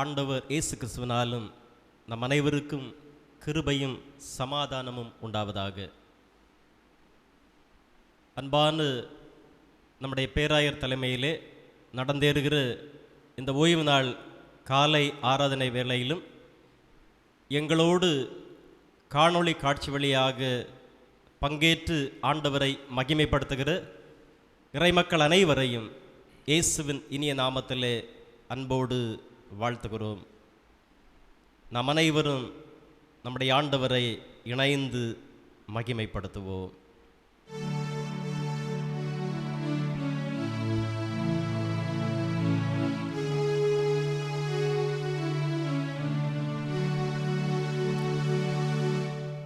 ஆண்டவர் இயேசு கிறிஸ்துவினாலும் நம் அனைவருக்கும் கிருபையும் சமாதானமும் உண்டாவதாக. அன்பான நம்முடைய பேராயர் தலைமையிலே நடந்தேறுகிற இந்த ஓய்வு நாள் காலை ஆராதனை வேளையிலும் எங்களோடு காணொளி காட்சி வழியாக பங்கேற்று ஆண்டவரை மகிமைப்படுத்துகிற இறைமக்கள் அனைவரையும் இயேசுவின் இனிய நாமத்திலே அன்போடு வாழ்த்துகிறோம். நாம் அனைவரும் நம்முடைய ஆண்டவரை இணைந்து மகிமைப்படுத்துவோம்.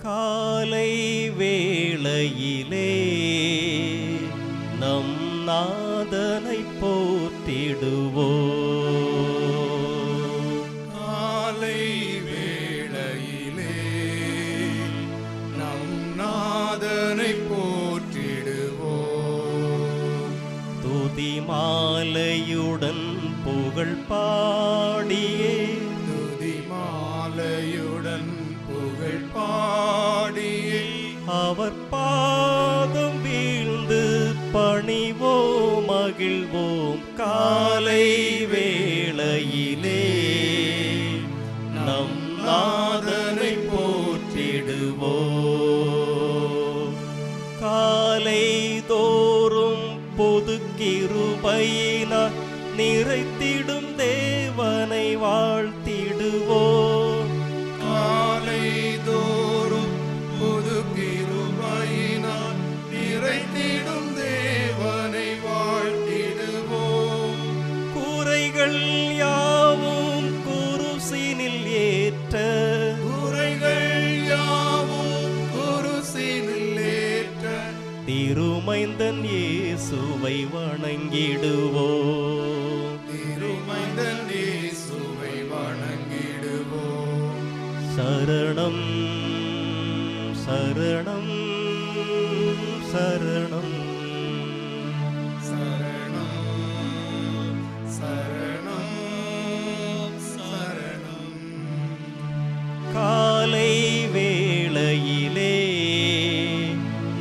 காலை வேளையிலே நம் நாதனை போற்றிடுவோம். காலை வேளையிலே நம் நாதனை போற்றிடுவோம். துதி மாலையுடன் புகழ் பாடியே துதி மாலையுடன் புகழ் பாடியே அவர் பாதம் வீழ்ந்து பணிவோம் மகிழ்வோம். காலை வேளையிலே நம் நாதனை போற்றிடுவோம். காலை தோறும் பொது கிருபையினால் நிறைத்திடும் தேவனை வாழ்த்திடுவோம். காலை தோறும் புது கிருபையினால் நிறைத்திடும் தேவனை வாழ்த்திடுவோம். குறைகள் யாவும் குருசினில் ஏற்ற குறைகள் யாவும் குருசினில் ஏற்ற திருமைந்தன் இயேசுவை வணங்கிடுவோம். திருமைந்தன் இயேசுவை வணங்கிடுவோம். சரணம் சரணம் சரணம் சரணம் சரணம் சரணம். காலை வேளையிலே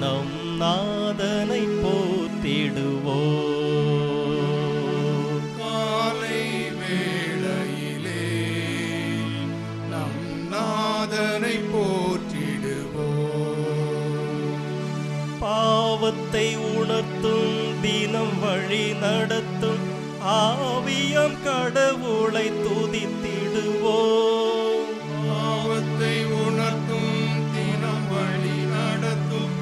நம் நாதனை போற்றிடுவோம். காலை வேளையிலே நம் நாதனை போற்றிடுவோம். பாவத்தை உணர்த்தும் தினம் வழி நடத்தும் ஆவியம் கடவுளை துதித்திடுவோம். பாவத்தை உணர்த்தும் தினம் வழி நடத்தும்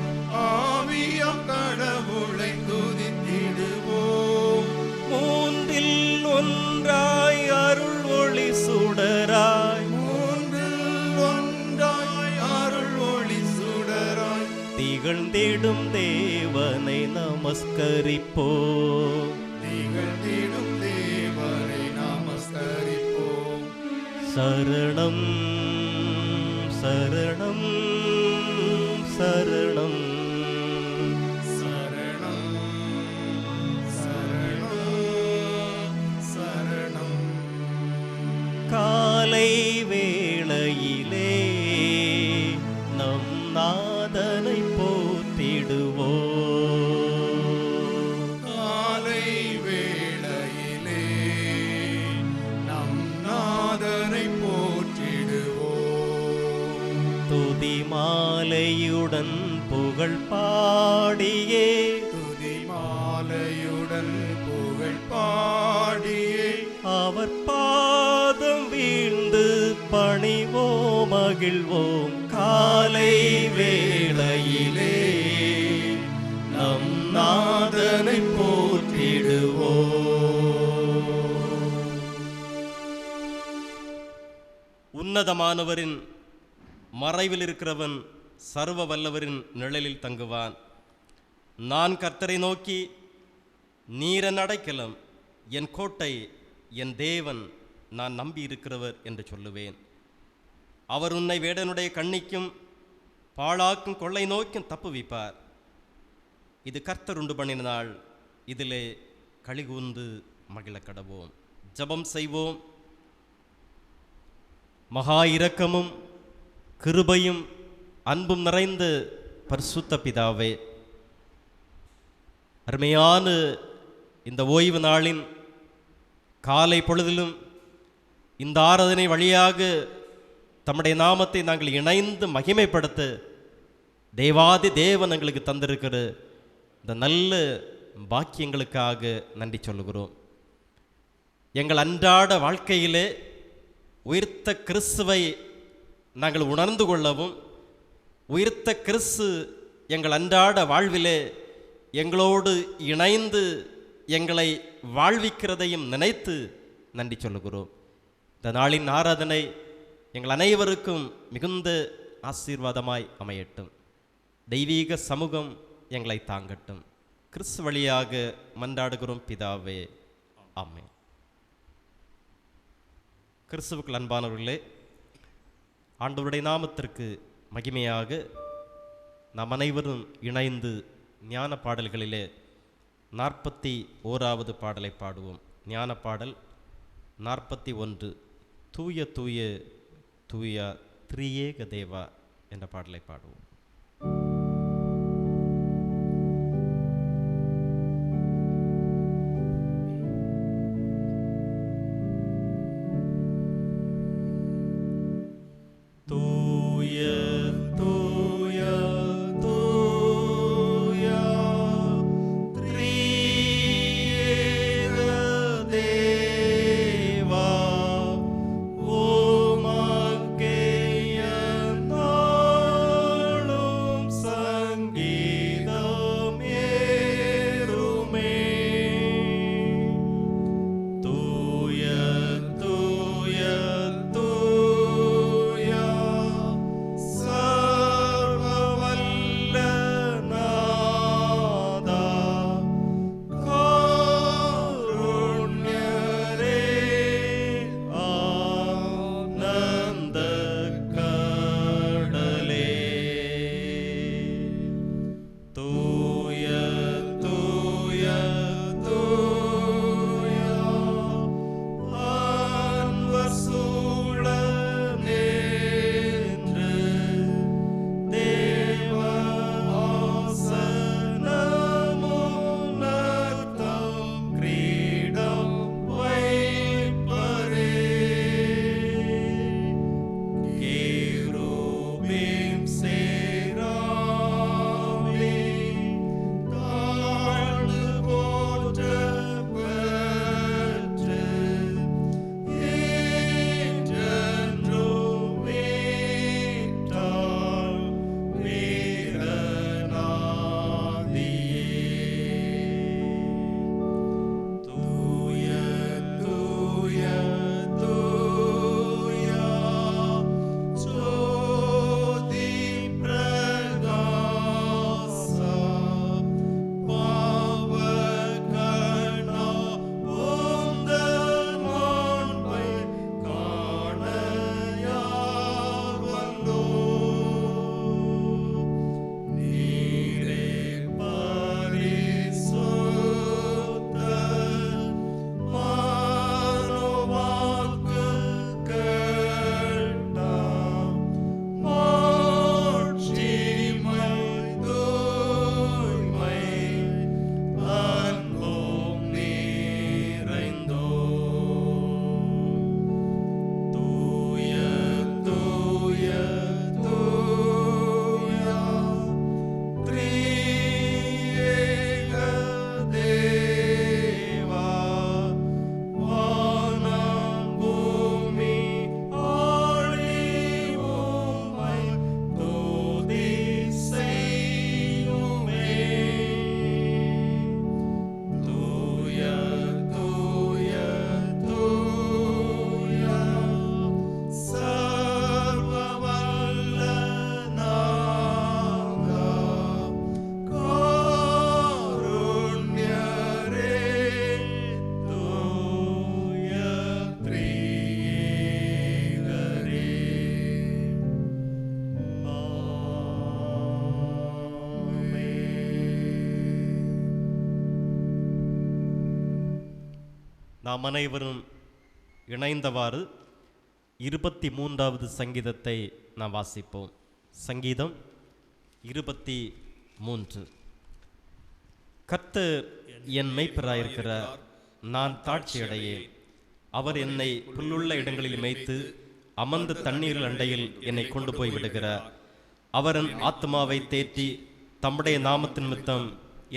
ஆவியம் கடவுளை துதித்திடுவோம். மூன்றில் ஒன்றாய் அருள் ஒளி சுடராய் மூன்றில் ஒன்றாய் அருள் ஒளி சுடராய் திகழ்ந்திடும் தேவனை நமஸ்கரிப்போம். திகழ்ந்திடும் தேவனை நமஸ்கரிப்போம். சரணம் சரணம் சரணம் சரணம் சரணம் சரணம். காலை வேளையிலே நம் நாதனை போற்றிடுவோம். காலை வேளையிலே நம் நாதனை போற்றிடுவோம். துதி மாலையுடன் புகழ் பாடியே துதி மாலையுடன் புகழ் பாடியே அவர் பாதம் வீழ்ந்து பணிவோம் மகிழ்வோம். காலை வேளையிலே நம் நாதனை போற்றிடுவோம். உன்னதமானவரின் மறைவில் இருக்கிறவன் சர்வ வல்லவரின் நிழலில் தங்குவான். நான் கர்த்தரை நோக்கி, நீரன் அடைக்கலம், என் கோட்டை, என் தேவன், நான் நம்பி இருக்கிறவர் என்று சொல்லுவேன். அவர் உன்னை வேடனுடைய கண்ணிக்கும் பாழாக்கும் கொள்ளை நோக்கும் தப்புவிப்பார். இது கர்த்தர் உண்டு பண்ணின நாள், இதிலே களிகூர்ந்து மகிழ கடவோம். ஜபம் செய்வோம். மகா இரக்கமும் கிருபையும் அன்பும் நிறைந்த பரிசுத்த பிதாவே, அருமையான இந்த ஓய்வு நாளின் காலை பொழுதிலும் இந்த ஆராதனை வழியாக தம்முடைய நாமத்தை நாங்கள் இணைந்து மகிமைப்படுத்த தேவாதி தேவன் எங்களுக்கு தந்திருக்கிற இந்த நல்ல பாக்கியங்களுக்காக நன்றி சொல்லுகிறோம். எங்கள் அன்றாட வாழ்க்கையிலே உயிர்த்த கிறிஸ்துவை நாங்கள் உணர்ந்து கொள்ளவும், உயிர்த்த கிறிஸ்து எங்கள் அன்றாட வாழ்விலே எங்களோடு இணைந்து எங்களை வாழ்விக்கிறதையும் நினைத்து நன்றி சொல்லுகிறோம். இந்த நாளின் ஆராதனை எங்கள் அனைவருக்கும் மிகுந்த ஆசீர்வாதமாய் அமையட்டும். தெய்வீக சமூகம் எங்களை தாங்கட்டும். கிறிஸ்து வழியாக மன்றாடுகிறோம் பிதாவே, ஆமென். கிறிஸ்துவுக்குள் அன்பானவர்களே, ஆண்டவருடைய நாமத்திற்கு மகிமையாக நாம் அனைவரும் இணைந்து ஞான பாடல்களிலே 41வது பாடலை பாடுவோம். ஞான பாடல் 41, தூய தூய தூய திரியேக தேவா என்ற பாடலை பாடுவோம். நாம் அனைவரும் இணைந்தவாறு 23வது சங்கீதத்தை நாம் வாசிப்போம். சங்கீதம் 23. கர்த்தர் என் மெய்ப்பராயிருக்கிறார், நான் தாட்சியடையேன். அவர் என்னை புல்லுள்ள இடங்களில் மேய்த்து அமர்ந்த தண்ணீரில் அண்டையில் என்னை கொண்டு போய் விடுகிறார். அவர் என் ஆத்மாவை தேற்றி தம்முடைய நாமத்தின் நிமித்தம்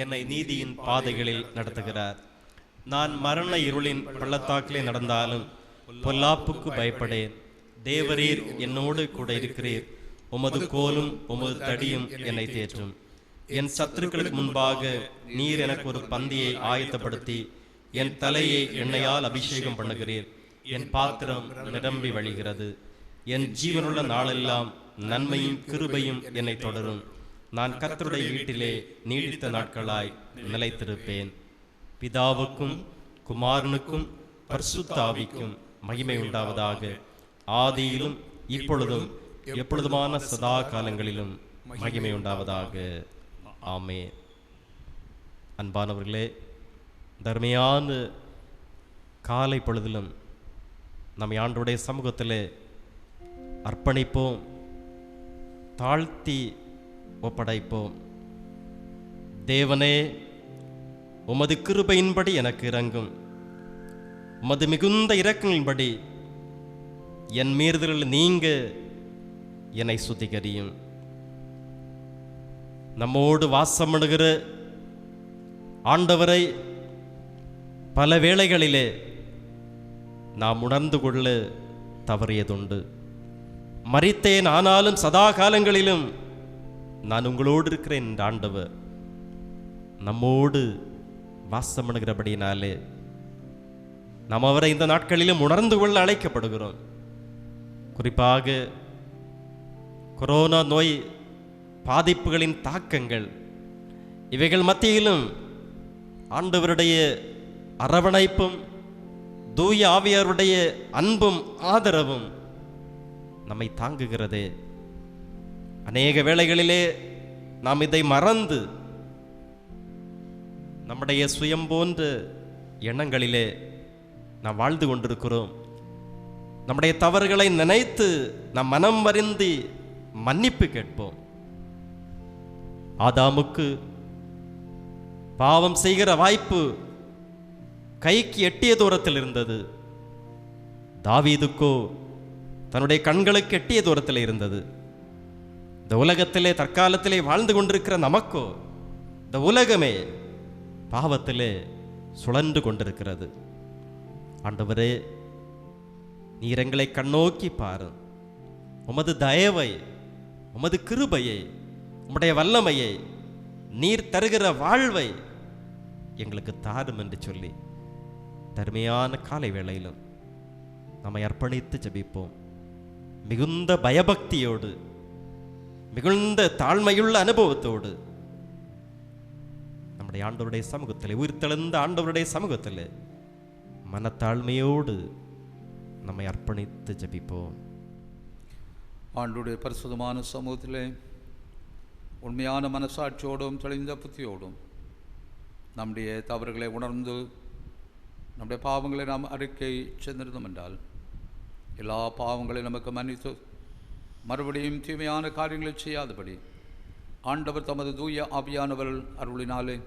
என்னை நீதியின் பாதைகளில் நடத்துகிறார். நான் மரண இருளின் பள்ளத்தாக்கிலே நடந்தாலும் பொல்லாப்புக்கு பயப்படேன். தேவரீர் என்னோடு கூட இருக்கிறீர். உமது கோலும் உமது தடியும் என்னை தேற்றும். என் சத்துருக்களுக்கு முன்பாக நீர் எனக்கு ஒரு பந்தியை ஆயத்தப்படுத்தி என் தலையை எண்ணெயால் அபிஷேகம் பண்ணுகிறீர். என் பாத்திரம் நிரம்பி வழிகிறது. என் ஜீவனுள்ள நாளெல்லாம் நன்மையும் கிருபையும் என்னை தொடரும். நான் கர்த்தருடைய வீட்டிலே நீடித்த நாட்களாய் நிலைத்திருப்பேன். பிதாவுக்கும் குமாரனுக்கும் பரிசுத்த ஆவிக்கும் மகிமை உண்டாவதாக, ஆதியிலும் இப்பொழுதும் எப்பொழுதுமான சதா காலங்களிலும் மகிமை உண்டாவதாக. ஆமென். அன்பானவர்களே, தர்மையான காலை பொழுதிலும் நம்மை ஆண்டவருடைய சமூகத்திலே அர்ப்பணிப்போம், தாழ்த்தி ஒப்படைப்போம். தேவனே, உமது கிருபையின்படி எனக்கு இரங்கும். உமது மிகுந்த இரக்கங்களின்படி என் மீறுதலில் நீங்க என்னை சுத்திகரியும். நம்மோடு வாசமிடுகிற ஆண்டவரை பல வேளைகளிலே நாம் உணர்ந்து கொள்ள தவறியதுண்டு. மரித்தேன், ஆனாலும் சதா காலங்களிலும் நான் உங்களோடு இருக்கிறேன் என்ற ஆண்டவர் நம்மோடு வாசமிடுகிறபடினாலே நாம் அவரை இந்த நாட்களிலும் உணர்ந்து கொள்ள அழைக்கப்படுகிறோம். குறிப்பாக கொரோனா நோய் பாதிப்புகளின் தாக்கங்கள் இவைகள் மத்தியிலும் ஆண்டவருடைய அரவணைப்பும் தூய ஆவியாருடைய அன்பும் ஆதரவும் நம்மை தாங்குகிறதே. அநேக வேளைகளிலே நாம் இதை மறந்து நம்முடைய சுயம் போன்ற எண்ணங்களிலே நாம் வாழ்ந்து கொண்டிருக்கிறோம். நம்முடைய தவறுகளை நினைத்து நாம் மனம் வருந்தி மன்னிப்பு கேட்போம். ஆதாமுக்கு பாவம் செய்கிற வாய்ப்பு கைக்கு எட்டிய தூரத்தில் இருந்தது. தாவீதுக்கோ தன்னுடைய கண்களுக்கு எட்டிய தூரத்தில் இருந்தது. இந்த உலகத்திலே தற்காலத்திலே வாழ்ந்து கொண்டிருக்கிற நமக்கோ இந்த உலகமே பாவத்திலே சுழன்று கொண்டிருக்கிறது. ஆண்டவரே, நீர் எங்களை கண்ணோக்கி பாரு. உமது தயவை, உமது கிருபையை, உம்முடைய வல்லமையை, நீர் தருகிற வாழ்வை எங்களுக்கு தாரும் என்று சொல்லி தருமையான காலை வேளையிலும் நம்மை அர்ப்பணித்து ஜெபிப்போம். மிகுந்த பயபக்தியோடு, மிகுந்த தாழ்மையுள்ள அனுபவத்தோடு நம்முடைய ஆண்டவருடைய சமூகத்தில், உயிர்த்தெழுந்த ஆண்டவருடைய சமூகத்தில் மனத்தாழ்மையோடு நம்மை அர்ப்பணித்து ஜெபிப்போம். ஆண்டவருடைய பரிசுத்தமான சமூகத்திலே உண்மையான மனசாட்சியோடும் தெளிந்த புத்தியோடும் நம்முடைய தவறுகளை உணர்ந்து நம்முடைய பாவங்களை நாம் அறிக்கை சென்றிருந்தோம் என்றால் எல்லா பாவங்களையும் நமக்கு மன்னித்து மறுபடியும் தீமையான காரியங்களை செய்யாதபடி ஆண்டவர் தமது தூய ஆவியானவர் அருளினாலே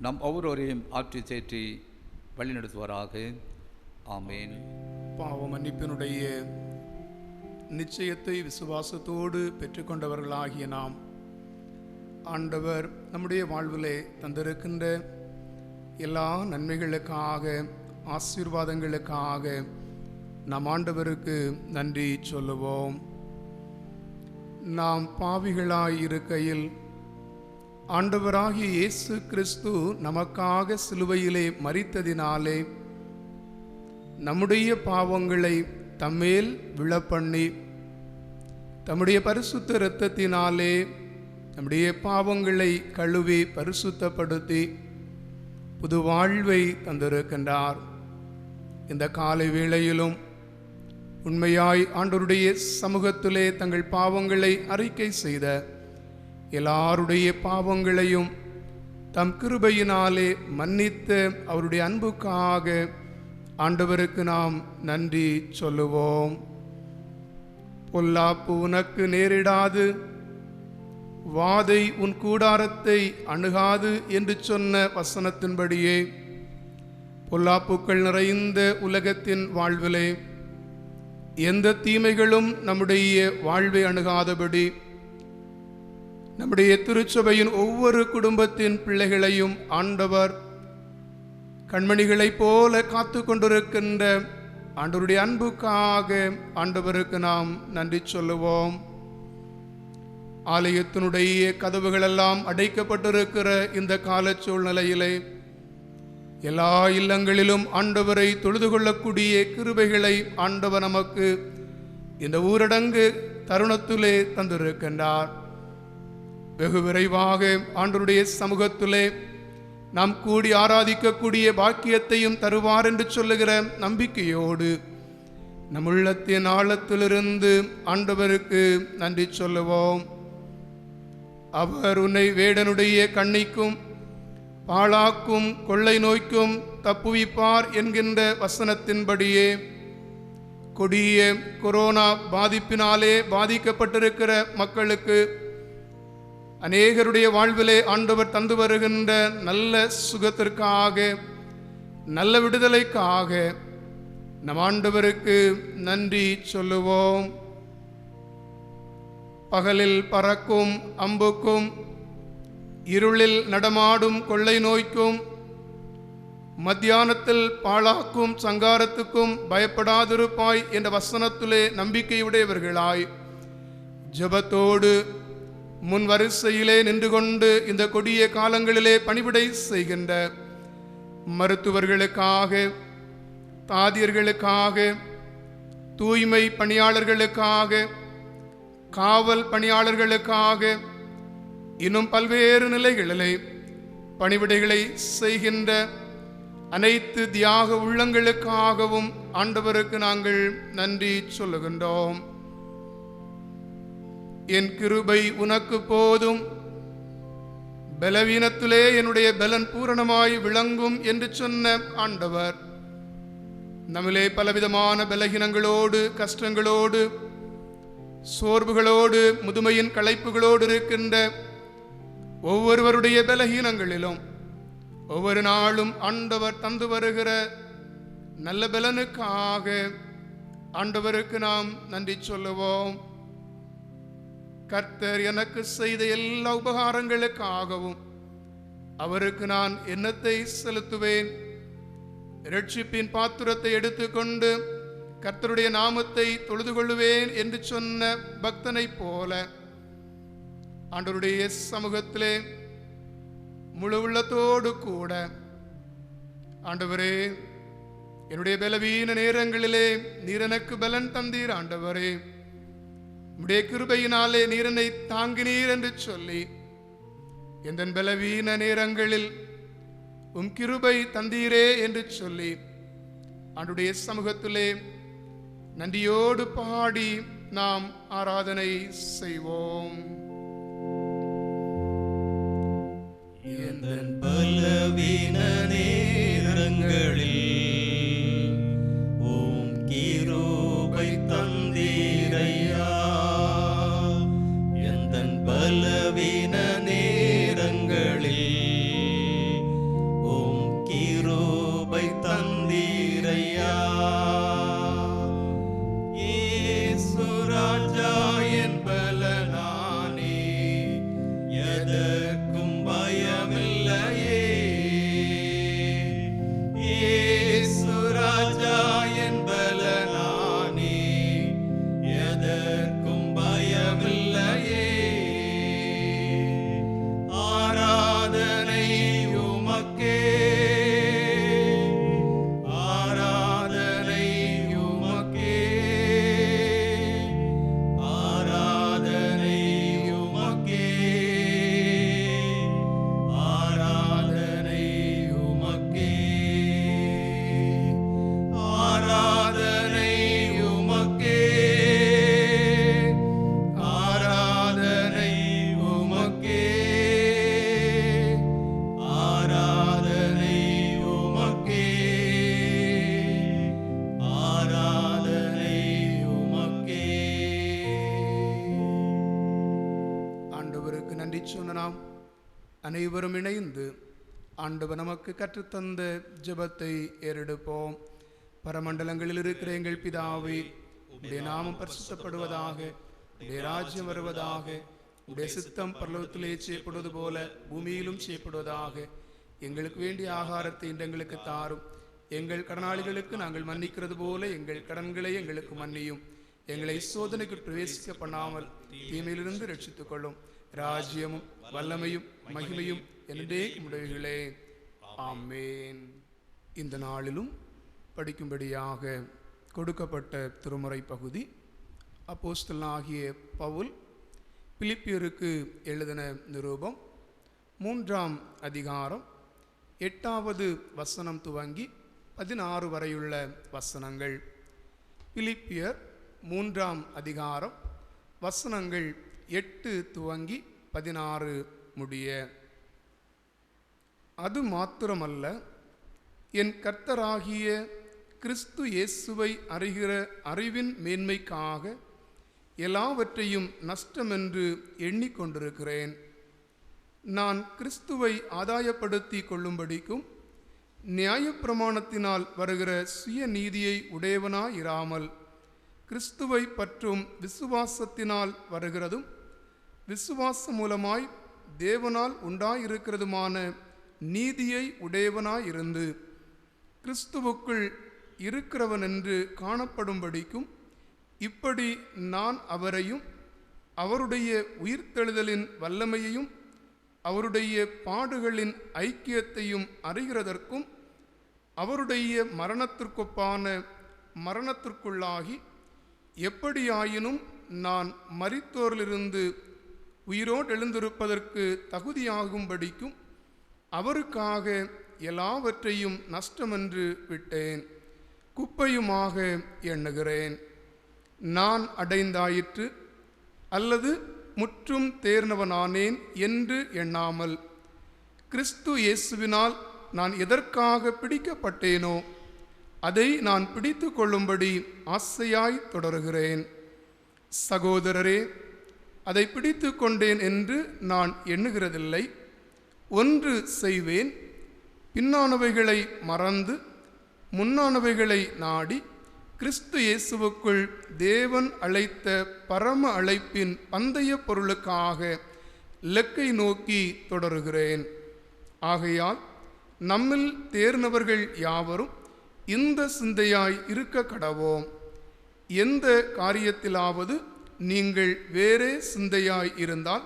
நம் ஒவ்வொருவரையும் ஆற்றி தேற்றி வழிநடத்துவாராக. ஆமேன். பாவ மன்னிப்பினுடைய நிச்சயத்தை விசுவாசத்தோடு பெற்றுக்கொண்டவர்களாகிய நாம் ஆண்டவர் நம்முடைய வாழ்விலே தந்திருக்கின்ற எல்லா நன்மைகளுக்காக, ஆசீர்வாதங்களுக்காக நாம் ஆண்டவருக்கு நன்றி சொல்லுவோம். நாம் பாவிகளாய் இருக்கையில் ஆண்டவராகிய இயேசு கிறிஸ்து நமக்காக சிலுவையிலே மரித்ததினாலே நம்முடைய பாவங்களை தம்மேல் விழப்பண்ணி தம்முடைய பரிசுத்த இரத்தத்தினாலே நம்முடைய பாவங்களை கழுவி பரிசுத்தப்படுத்தி புது வாழ்வை தந்திருக்கின்றார். இந்த காலை வேளையிலும் உண்மையாய் ஆண்டவருடைய சமூகத்திலே தங்கள் பாவங்களை அறிக்கை செய்த எல்லாருடைய பாவங்களையும் தம் கிருபையினாலே மன்னித்த அவருடைய அன்புக்காக ஆண்டவருக்கு நாம் நன்றி சொல்லுவோம். பொல்லாப்பு உனக்கு நேரிடாது, வாதை உன் கூடாரத்தை அணுகாது என்று சொன்ன வசனத்தின்படியே பொல்லாப்புக்கள் நிறைந்த உலகத்தின் வாழ்விலே எந்த தீமைகளும் நம்முடைய வாழ்வை அணுகாதபடி நம்முடைய திருச்சபையின் ஒவ்வொரு குடும்பத்தின் பிள்ளைகளையும் ஆண்டவர் கண்மணிகளைப் போல காத்து கொண்டிருக்கின்ற ஆண்டவருடைய அன்புக்காக ஆண்டவருக்கு நாம் நன்றி சொல்லுவோம். ஆலயத்தினுடைய கதவுகளெல்லாம் அடைக்கப்பட்டிருக்கிற இந்த கால சூழ்நிலையிலே எல்லா இல்லங்களிலும் ஆண்டவரை தொழுது கொள்ளக்கூடிய கிருபைகளை ஆண்டவர் நமக்கு இந்த ஊரடங்கு தருணத்திலே தந்திருக்கின்றார். வெகு விரைவாக ஆண்டவருடைய சமூகத்திலே நாம் கூடி ஆராதிக்கக்கூடிய பாக்கியத்தையும் தருவார் என்று சொல்லுகிற நம்பிக்கையோடு நம் உள்ளத்தின் ஆழத்திலிருந்து ஆண்டவருக்கு நன்றி சொல்லுவோம். அவர் உன்னை வேடனுடைய கண்ணிக்கும் பாழாக்கும் கொள்ளை நோய்க்கும் தப்புவிப்பார் என்கின்ற வசனத்தின்படியே கொடிய கொரோனா பாதிப்பினாலே பாதிக்கப்பட்டிருக்கிற மக்களுக்கு அநேகருடைய வாழ்விலே ஆண்டவர் தந்து வருகின்ற நல்ல சுகத்திற்காக, நல்ல விடுதலைக்காக நம் ஆண்டவருக்கு நன்றி சொல்லுவோம். பகலில் பறக்கும் அம்புக்கும், இருளில் நடமாடும் கொள்ளை நோய்க்கும், மத்தியானத்தில் பாழாக்கும் சங்காரத்துக்கும் பயப்படாதிருப்பாய் என்ற வசனத்திலே நம்பிக்கையுடையவர்களாய் ஜெபத்தோடு முன் வரிசையிலே நின்று கொண்டு இந்த கொடிய காலங்களிலே பணிவிடை செய்கின்ற மருத்துவர்களுக்காக, தாதியர்களுக்காக, தூய்மை பணியாளர்களுக்காக, காவல் பணியாளர்களுக்காக, இன்னும் பல்வேறு நிலைகளிலே பணிவிடைகளை செய்கின்ற அனைத்து தியாக உள்ளங்களுக்காகவும் ஆண்டவருக்கு நாங்கள் நன்றி சொல்லுகின்றோம். என் கிருபை உனக்கு போதும், பலவீனத்திலே என்னுடைய பலன் பூரணமாய் விளங்கும் என்று சொன்ன ஆண்டவர் நம்மிலே பலவிதமான பலகீனங்களோடு, கஷ்டங்களோடு, சோர்வுகளோடு, முதுமையின் களைப்புகளோடு இருக்கின்ற ஒவ்வொருவருடைய பலகீனங்களிலும் ஒவ்வொரு நாளும் ஆண்டவர் தந்து வருகிற நல்ல பலனுக்காக ஆண்டவருக்கு நாம் நன்றி சொல்லுவோம். கர்த்தர் எனக்கு செய்த எல்லா உபகாரங்களுக்காகவும் அவருக்கு நான் எண்ணத்தை செலுத்துவேன். இரட்சிப்பின் பாத்திரத்தை எடுத்துக்கொண்டு கர்த்தருடைய நாமத்தை தொழுது கொள்ளுவேன் என்று சொன்ன பக்தனை போல ஆண்டவருடைய சமூகத்திலே முழு உள்ளத்தோடு கூட, ஆண்டவரே, என்னுடைய பலவீன நேரங்களிலே நீர் எனக்கு பலன் தந்தீர். ஆண்டவரே, உம்முடைய கிருபையினாலே நீர் என்னை தாங்கினீர் என்று சொல்லி எந்த பலவீன நேரங்களில் உம் கிருபை தந்தீரே என்று சொல்லி ஆண்டவருடைய சமூகத்திலே நன்றியோடு பாடி நாம் ஆராதனை செய்வோம். எந்தன் பலவீன நேரங்களில் உம் கிருபை தந்தீரையா. எந்தன் பலவீன நேரங்களில் உம் கிருபை தந்தீரையா. இயேசு ராஜா என் பலனானே, எதற்கும் பயமில்லையே. சொன்ன நாம் அனைவரும் இணைந்து ஆண்டவர் நமக்கு கற்றுத்தந்த ஜெபத்தை ஏறெடுப்போம். பரமண்டலங்களில் இருக்கிற எங்கள் பிதாவே, உடைய நாமம் பரிசுத்தப்படுவதாக, உடைய ராஜ்யம் வருவதாக, உடைய சித்தம் பரலோகத்திலே செய்யப்படுவது போல பூமியிலும் செய்யப்படுவதாக. எங்களுக்கு வேண்டிய ஆகாரத்தை இன்று எங்களுக்கு தாரும். எங்கள் கடனாளிகளுக்கு நாங்கள் மன்னிக்கிறது போல எங்கள் கடன்களை எங்களுக்கு மன்னியும். எங்களை சோதனைக்கு பிரவேசிக்க பண்ணாமல் தீமையிலிருந்து ரட்சித்துக் கொள்ளும். ராஜ்யமும் வல்லமையும் மகிமையும் என்றேக்கும் உடையவர்களே. ஆமேன். இந்த நாளிலும் படிக்கும்படியாக கொடுக்கப்பட்ட திருமுறை பகுதி அப்போஸ்தலனாகிய பவுல் பிலிப்பியருக்கு எழுதின நிருபம் 3ஆம் அதிகாரம் 8வது வசனம் துவங்கி 16 வரையுள்ள வசனங்கள். பிலிப்பியர் 3ஆம் அதிகாரம் வசனங்கள் 8 துவங்கி 16 முடிய. அது மாத்திரமல்ல, என் கர்த்தராகிய கிறிஸ்து இயேசுவை அறிகிற அறிவின் மேன்மைக்காக எல்லாவற்றையும் நஷ்டமென்று எண்ணிக்கொண்டிருக்கிறேன். நான் கிறிஸ்துவை ஆதாயப்படுத்தி கொள்ளும்படிக்கும் நியாயப்பிரமாணத்தினால் வருகிற சுய நீதியை உடையவனாயிராமல் கிறிஸ்துவை பற்றும் விசுவாசத்தினால் வருகிறதும் விசுவாசம் மூலமாய் தேவனால் உண்டாயிருக்கிறதுமான நீதியை உடையவனாயிருந்து கிறிஸ்துவுக்குள் இருக்கிறவன் என்று காணப்படும்படிக்கும் இப்படி நான் அவரையும் அவருடைய உயிர்த்தெழுதலின் வல்லமையையும் அவருடைய பாடுகளின் ஐக்கியத்தையும் அறிகிறதற்கும் அவருடைய மரணத்திற்கொப்பான மரணத்திற்குள்ளாகி எப்படியாயினும் நான் மரித்தோரிலிருந்து உயிரோடு எழுந்திருப்பதற்கு தகுதியாகும்படிக்கும் அவருக்காக எல்லாவற்றையும் நஷ்டமென்று விட்டேன், குப்பையுமாக எண்ணுகிறேன். நான் அடைந்தாயிற்று அல்லது முற்றும் தேர்ந்தவனானேன் என்று எண்ணாமல் கிறிஸ்து இயேசுவினால் நான் எதற்காக பிடிக்கப்பட்டேனோ அதை நான் பிடித்து கொள்ளும்படி ஆசையாய் தொடர்கிறேன். சகோதரரே, அதை பிடித்து கொண்டேன் என்று நான் எண்ணுகிறதில்லை. ஒன்று செய்வேன், பின்னானவைகளை மறந்து முன்னானவைகளை நாடி கிறிஸ்து இயேசுவுக்குள் தேவன் அழைத்த பரம அழைப்பின் பந்தய பொருளுக்காக இலக்கை நோக்கி தொடருகிறேன். ஆகையால் நம்மில் தேர்ந்தவர்கள் யாவரும் இந்த சிந்தையாய் இருக்க கடவோம். எந்த காரியத்திலாவது நீங்கள் வேறே சிந்தையாய் இருந்தால்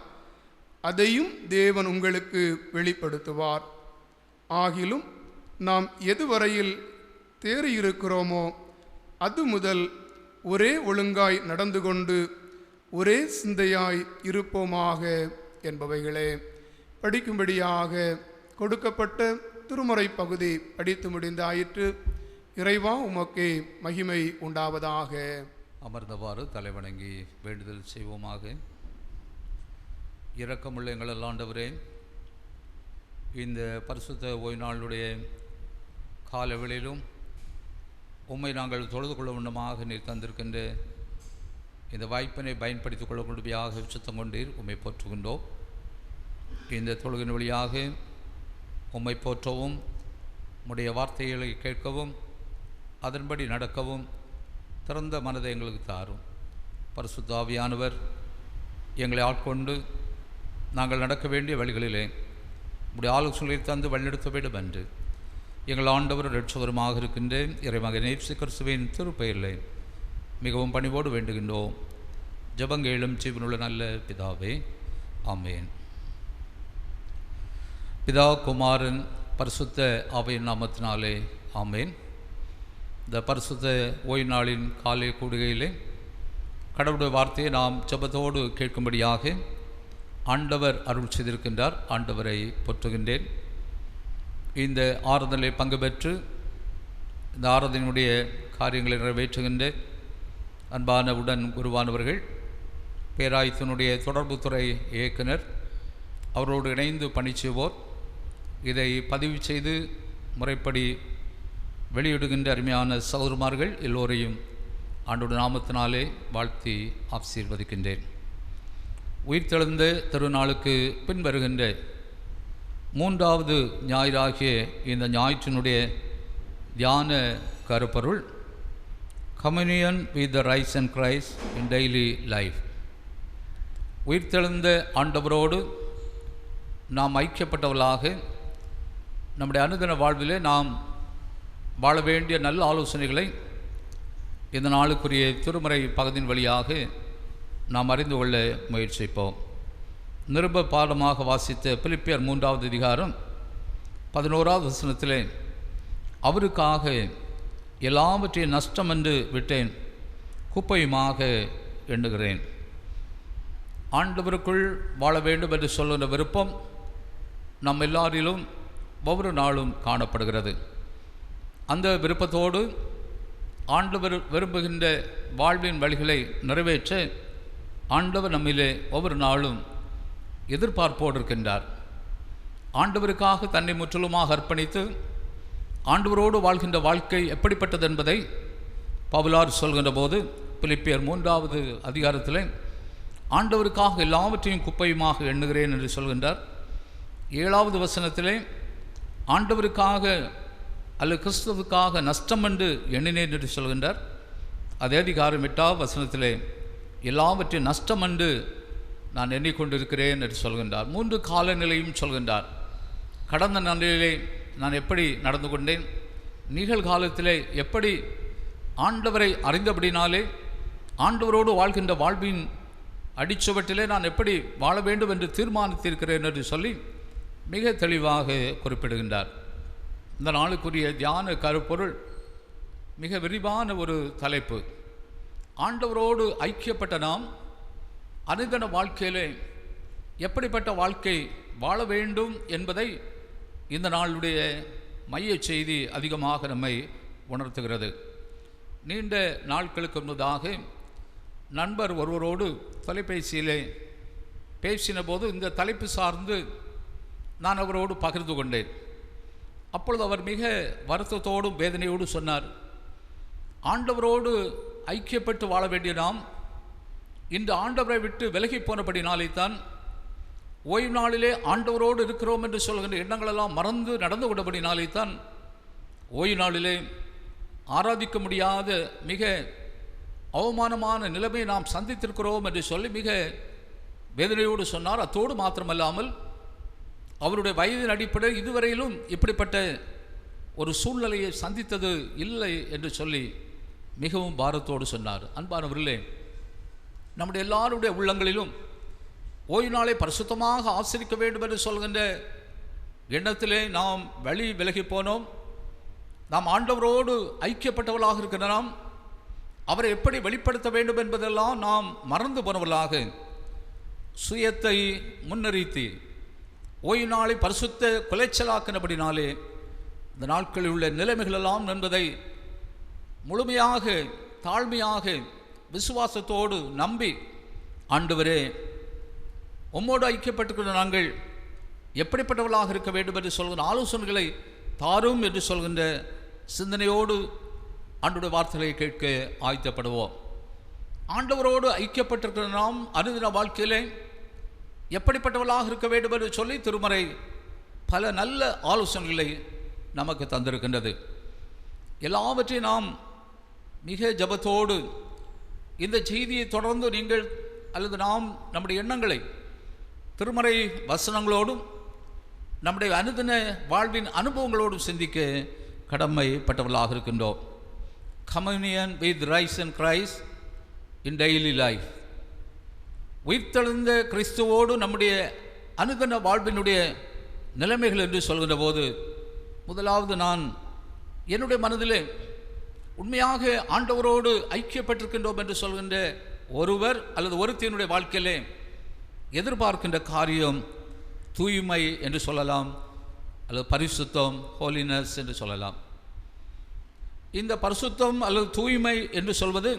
அதையும் தேவன் உங்களுக்கு வெளிப்படுத்துவார். ஆகிலும் நாம் எதுவரையில் தேறியிருக்கிறோமோ அது முதல் ஒரே ஒழுங்காய் நடந்து கொண்டு ஒரே சிந்தையாய் இருப்போமாக என்பவைகளே. படிக்கும்படியாக கொடுக்கப்பட்ட திருமுறை பகுதி படித்து முடிந்தாயிற்று. இறைவா, உமக்கே மகிமை உண்டாவதாக. அமர்ந்தவாறு தலைவணங்கி வேண்டுதல் செய்வோமாக. இரக்கமுள்ள எங்கள் ஆண்டவரே, இந்த பரிசுத்த ஓய்நாளுடைய காலவெளியிலும் உம்மை நாங்கள் தொழுது கொள்ள வேண்டுமாக நீர் தந்திருக்கின்ற இந்த வாய்ப்பினை பயன்படுத்திக் கொள்ளக்கூடியதாக சுத்தம் கொண்டீர். உம்மை போற்றுகின்றோம். இந்த தொழுகின் வழியாக உம்மை போற்றவும் உம்முடைய வார்த்தைகளை கேட்கவும் அதன்படி நடக்கவும் திறந்த மனதை எங்களுக்கு தாரும். பரிசுத்த ஆவியானவர் எங்களை ஆட்கொண்டு நாங்கள் நடக்க வேண்டிய வழிகளிலே உம்முடைய ஆலோசனைகளை தந்து வழிநடத்த வேண்டும் என்று எங்கள் ஆண்டவர் இரட்சகருமாக இருக்கின்ற இறைமகன் இயேசு கிறிஸ்துவின் திருப்பெயரிலே மிகவும் பணிவோடு வேண்டுகின்றோம். ஜெபங்கேளும் ஜீவனுள்ள நல்ல பிதாவே, ஆமேன். பிதா, குமாரன், பரிசுத்த ஆவியின் நாமத்தினாலே ஆமேன். இந்த பரிசுத்த ஓய்வு நாளின் காலை கூடுகையிலே கடவுளுடைய வார்த்தையை நாம் ஜெபத்தோடு கேட்கும்படியாக ஆண்டவர் அருள் செய்திருக்கின்றார். ஆண்டவரை போற்றுகின்றேன். இந்த ஆராதனையில் பங்கு பெற்று இந்த ஆராதனையினுடைய காரியங்களை நிறைவேற்றுகின்ற அன்பான உடன் குருவானவர்கள், பேராயத்தினுடைய தொடர்புத்துறை இயக்குனர், அவரோடு இணைந்து பணி செய்வோர், இதை பதிவு செய்து முறைப்படி வெளியிடுகின்ற அருமையான சகோதரமார்கள் எல்லோரையும் ஆண்டோட நாமத்தினாலே வாழ்த்தி ஆசீர்வதிக்கின்றேன். உயிர்த்தெழுந்த திருநாளுக்கு பின்வருகின்ற 3வது ஞாயிறாகிய இந்த ஞாயிற்றினுடைய தியான கருப்பொருள் communion with the risen Christ in daily life. உயிர்த்தெழுந்த ஆண்டவரோடு நாம் ஐக்கியப்பட்டவர்களாக நம்முடைய அனுதின வாழ்விலே நாம் வாழ வேண்டிய நல்ல ஆலோசனைகளை இந்த நாளுக்குரிய திருமறை பகுதியின் வழியாக நாம் அறிந்து கொள்ள முயற்சிப்போம். நிருப பாடமாக வாசித்த பிலிப்பியர் 3வது அதிகாரம் 11வது வசனத்திலே, அவருக்காக எல்லாவற்றையும் நஷ்டம் என்று விட்டேன், குப்பையுமாக எண்ணுகிறேன். ஆண்டவருக்குள் வாழ வேண்டும் என்று சொல்லுகிற விருப்பம் நம் எல்லாரிலும் ஒவ்வொரு நாளும் காணப்படுகிறது. அந்த விருப்பத்தோடு ஆண்டவர் விரும்புகின்ற வாழ்வின் வழிகளை நிறைவேற்ற ஆண்டவர் நம்மிலே ஒவ்வொரு நாளும் எதிர்பார்ப்போடு இருக்கின்றார். ஆண்டவருக்காக தன்னை முற்றிலுமாக அர்ப்பணித்து ஆண்டவரோடு வாழ்கின்ற வாழ்க்கை எப்படிப்பட்டது என்பதை பவுலார் சொல்கின்ற போது பிலிப்பியர் 3வது அதிகாரத்தில் ஆண்டவருக்காக எல்லாவற்றையும் குப்பையுமாக எண்ணுகிறேன் என்று சொல்கின்றார். 7வது வசனத்திலே ஆண்டவருக்காக அல்லது கிறிஸ்துவுக்காக நஷ்டம் என்று எண்ணினேன் என்று சொல்கின்றார். அதே அதிகாரம் 8வது வசனத்திலே எல்லாவற்றையும் நஷ்டம் என்று நான் எண்ணிக்கொண்டிருக்கிறேன் என்று சொல்கின்றார். 3 காலநிலையும் சொல்கின்றார். கடந்த நிலையிலே நான் எப்படி நடந்து கொண்டேன், நிகழ்காலத்திலே எப்படி ஆண்டவரை அறிந்தபடினாலே ஆண்டவரோடு வாழ்கின்ற வாழ்வின் அடிச்சுவட்டிலே நான் எப்படி வாழ வேண்டும் என்று தீர்மானித்திருக்கிறேன் என்று சொல்லி மிக தெளிவாக குறிப்பிடுகின்றார். இந்த நாளுக்குரிய தியான கருப்பொருள் மிக விரிவான ஒரு தலைப்பு. ஆண்டவரோடு ஐக்கியப்பட்ட நாம் அனுதின வாழ்க்கையிலே எப்படிப்பட்ட வாழ்க்கை வாழ வேண்டும் என்பதை இந்த நாளுடைய மைய செய்தி அதிகமாக நம்மை உணர்த்துகிறது. நீண்ட நாட்களுக்கு முன்னதாக நண்பர் ஒருவரோடு தொலைபேசியிலே பேசின போது இந்த தலைப்பு சார்ந்து நான் அவரோடு பகிர்ந்து கொண்டேன். அப்பொழுது அவர் மிக வருத்தத்தோடும் வேதனையோடு சொன்னார், ஆண்டவரோடு ஐக்கியப்பட்டு வாழ வேண்டிய நாம் இன்று ஆண்டவரை விட்டு விலகி போனபடினாலே தான் ஓய்வு நாளிலே ஆண்டவரோடு இருக்கிறோம் என்று சொல்கின்ற எண்ணங்களெல்லாம் மறந்து நடந்து கொண்டபடினாலே தான் ஓய்வு நாளிலே ஆராதிக்க முடியாத மிக அவமானமான நிலைமையை நாம் சந்தித்திருக்கிறோம் என்று சொல்லி மிக வேதனையோடு சொன்னார். அத்தோடு மாத்திரமல்லாமல் அவருடைய வயதின் அடிப்படையில் இதுவரையிலும் இப்படிப்பட்ட ஒரு சூழ்நிலையை சந்தித்தது இல்லை என்று சொல்லி மிகவும் பாரத்தோடு சொன்னார். அன்பானவர்களே, நம்முடைய எல்லாருடைய உள்ளங்களிலும் ஓய்வு நாளை பரிசுத்தமாக ஆசரிக்க வேண்டும் என்று சொல்கின்ற எண்ணத்திலே நாம் விலகி போனோம். நாம் ஆண்டவரோடு ஐக்கியப்பட்டவர்களாக இருக்கிற நாம் அவரை எப்படி வெளிப்படுத்த வேண்டும் என்பதெல்லாம் நாம் மறந்து போனவர்களாக சுயத்தை முன்னறித்து ஓய்வு நாளை பரிசுத்த குலைச்சலாக்கினபடினாலே இந்த நாட்களில் உள்ள நிலைமைகளெல்லாம் என்பதை முழுமையாக தாழ்மையாக விசுவாசத்தோடு நம்பி, ஆண்டவரே உம்மோடு ஐக்கியப்பட்டிருக்கிற நாங்கள் எப்படிப்பட்டவர்களாக இருக்க வேண்டும் என்று சொல்கிற ஆலோசனைகளை தாரும் என்று சொல்கின்ற சிந்தனையோடு ஆண்டவருடைய வார்த்தைகளை கேட்க ஆயத்தப்படுவோம். ஆண்டவரோடு ஐக்கியப்பட்டிருக்கிற நாம் அனுதின வாழ்க்கையிலே எப்படிப்பட்டவர்களாக இருக்க வேண்டும் என்று சொல்லி திருமறை பல நல்ல ஆலோசனைகளை நமக்கு தந்திருக்கின்றது. எல்லாவற்றையும் நாம் மிக ஜபத்தோடு இந்த செய்தியை தொடர்ந்து நீங்கள் அல்லது நாம் நம்முடைய எண்ணங்களை திருமறை வசனங்களோடும் நம்முடைய அனுதின வாழ்வின் அனுபவங்களோடும் சிந்திக்க கடமைப்பட்டவர்களாக இருக்கின்றோம். Communion with risen Christ in daily life. உயிர்த்தெழுந்த கிறிஸ்துவோடு நம்முடைய அனுதின வாழ்வினுடைய நிலைமைகள் என்று சொல்கின்ற போது முதலாவது நான் என்னுடைய மனதிலே உண்மையாக ஆண்டவரோடு ஐக்கியப்பட்டிருக்கின்றோம் என்று சொல்கின்ற ஒருவர் அல்லது ஒருத்தினுடைய வாழ்க்கையிலே எதிர்பார்க்கின்ற காரியம் தூய்மை என்று சொல்லலாம், அல்லது பரிசுத்தம், ஹோலினஸ் என்று சொல்லலாம். இந்த பரிசுத்தம் அல்லது தூய்மை என்று சொல்வது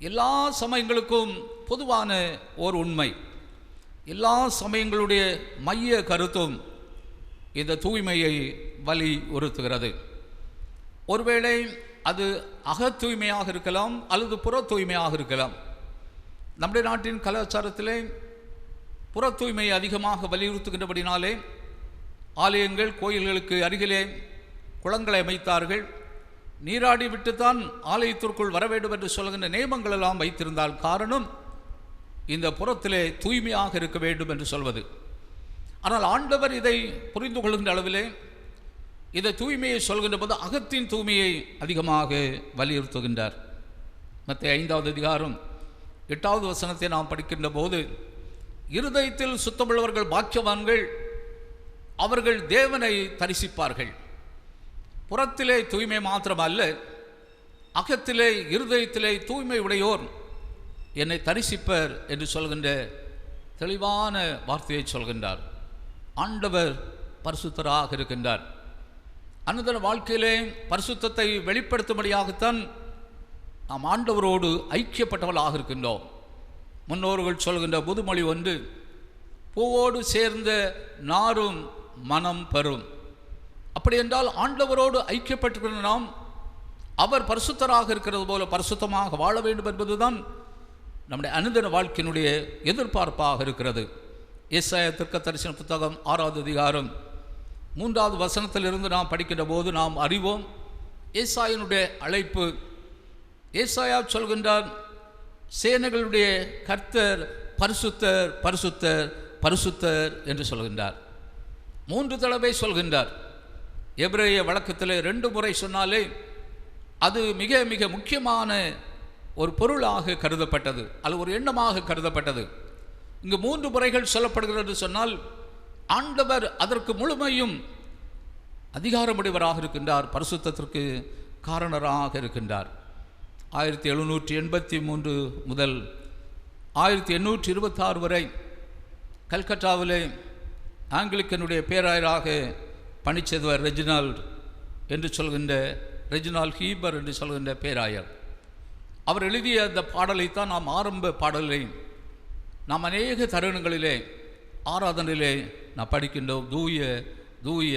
எல்லா சமயங்களுக்கும் பொதுவான ஓர் உண்மை. எல்லா சமயங்களுடைய மைய கருத்தும் இந்த தூய்மையை வலியுறுத்துகிறது. ஒருவேளை அது அக தூய்மையாக இருக்கலாம் அல்லது புற தூய்மையாக இருக்கலாம். நம்முடைய நாட்டின் கலாச்சாரத்திலே புற தூய்மையை அதிகமாக வலியுறுத்துகின்றபடினாலே ஆலயங்கள் கோயில்களுக்கு அருகிலே குளங்களை அமைத்தார்கள். நீராடி விட்டுத்தான் ஆலயத்திற்குள் வர வேண்டும் என்று சொல்கின்ற நியமங்கள் எல்லாம் வைத்திருந்தால் காரணம் இந்த புறத்திலே தூய்மையாக இருக்க வேண்டும் என்று சொல்வது. ஆனால் ஆண்டவர் இதை புரிந்து கொள்கின்ற அளவிலே இதை தூய்மையை சொல்கின்ற போது அகத்தின் தூய்மையை அதிகமாக வலியுறுத்துகின்றார். மத்தேயு 5வது அதிகாரம் 8வது வசனத்தை நாம் படிக்கின்ற போது, இருதயத்தில் சுத்தமுள்ளவர்கள் பாக்கியவான்கள், அவர்கள் தேவனை தரிசிப்பார்கள். புறத்திலே தூய்மை மாத்திரமல்ல, அகத்திலே இருதயத்திலே தூய்மை உடையோர் என்னை தரிசிப்பர் என்று சொல்கின்ற தெளிவான வார்த்தையை சொல்கின்றார். ஆண்டவர் பரிசுத்தராக இருக்கின்றார். அனுதின வாழ்க்கையிலே பரிசுத்தத்தை வெளிப்படுத்தும்படியாகத்தான் நாம் ஆண்டவரோடு ஐக்கியப்பட்டவர்களாக இருக்கின்றோம். முன்னோர்கள் சொல்கின்ற புதுமொழி ஒன்று, பூவோடு சேர்ந்த நாரும் மனம் பெறும். அப்படி என்றால் ஆண்டவரோடு ஐக்கியப்பட்டிருக்கிற நாம் அவர் பரிசுத்தராக இருக்கிறது போல பரிசுத்தமாக வாழ வேண்டும் என்பதுதான் நம்முடைய அனுதின வாழ்க்கையினுடைய எதிர்பார்ப்பாக இருக்கிறது. ஏசாயா தீர்க்கதரிசன புத்தகம் 6வது அதிகாரம் 3வது வசனத்திலிருந்து நாம் படிக்கின்ற போது நாம் அறிவோம். ஏசாயனுடைய அழைப்பு, ஏசாயா சொல்கின்றார், சேனைகளுடைய கர்த்தர் பரிசுத்தர் பரிசுத்தர் பரிசுத்தர் என்று சொல்கின்றார். 3 தடவை சொல்கின்றார். எபிரேய வழக்கத்தில் 2 முறை சொன்னாலே அது மிக மிக முக்கியமான ஒரு பொருளாக கருதப்பட்டது, அது ஒரு எண்ணமாக கருதப்பட்டது. இங்கு 3 முறைகள் சொல்லப்படுகிறது சொன்னால் ஆண்டவர் அதற்கு முழுமையும் அதிகாரமுடையவராக இருக்கின்றார், பரிசுத்தத்திற்கு காரணராக இருக்கின்றார். 1783 முதல் 1826 வரை கல்கட்டாவிலே ஆங்கிலிக்கனுடைய பேராயராக பணிச்செய்தவர் ரெஜினால்ட் என்று சொல்கின்ற ரெஜினால் ஹீபர் என்று சொல்கின்ற பேராயர். அவர் எழுதிய அந்த பாடலைத்தான் நாம் ஆரம்ப பாடலை நாம் அநேக தருணங்களிலே ஆராதனையிலே நாம் படிக்கின்றோம். தூய தூய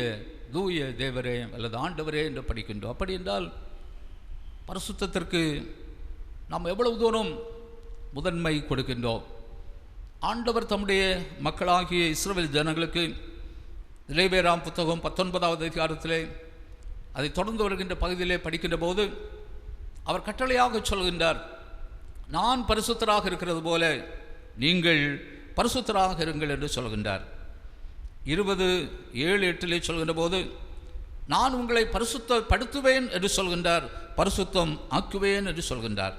தூய தேவரே அல்லது ஆண்டவரே என்று படிக்கின்றோம். அப்படி என்றால் பரிசுத்தத்திற்கு நாம் எவ்வளவு தூரம் முதன்மை கொடுக்கின்றோம். ஆண்டவர் தம்முடைய மக்களாகிய இஸ்ரவேல் ஜனங்களுக்கு லேவியராம் புத்தகம் 19வது அதிகாரத்திலே அதை தொடர்ந்து வருகின்ற பகுதியிலே படிக்கின்ற போது அவர் கட்டளையாக சொல்கின்றார், நான் பரிசுத்தராக இருக்கிறது போல நீங்கள் பரிசுத்தராக இருங்கள் என்று சொல்கின்றார். 20:7-8 சொல்கின்ற போது நான் உங்களை பரிசுத்தப்படுத்துவேன் என்று சொல்கின்றார், பரிசுத்தம் ஆக்குவேன் என்று சொல்கின்றார்.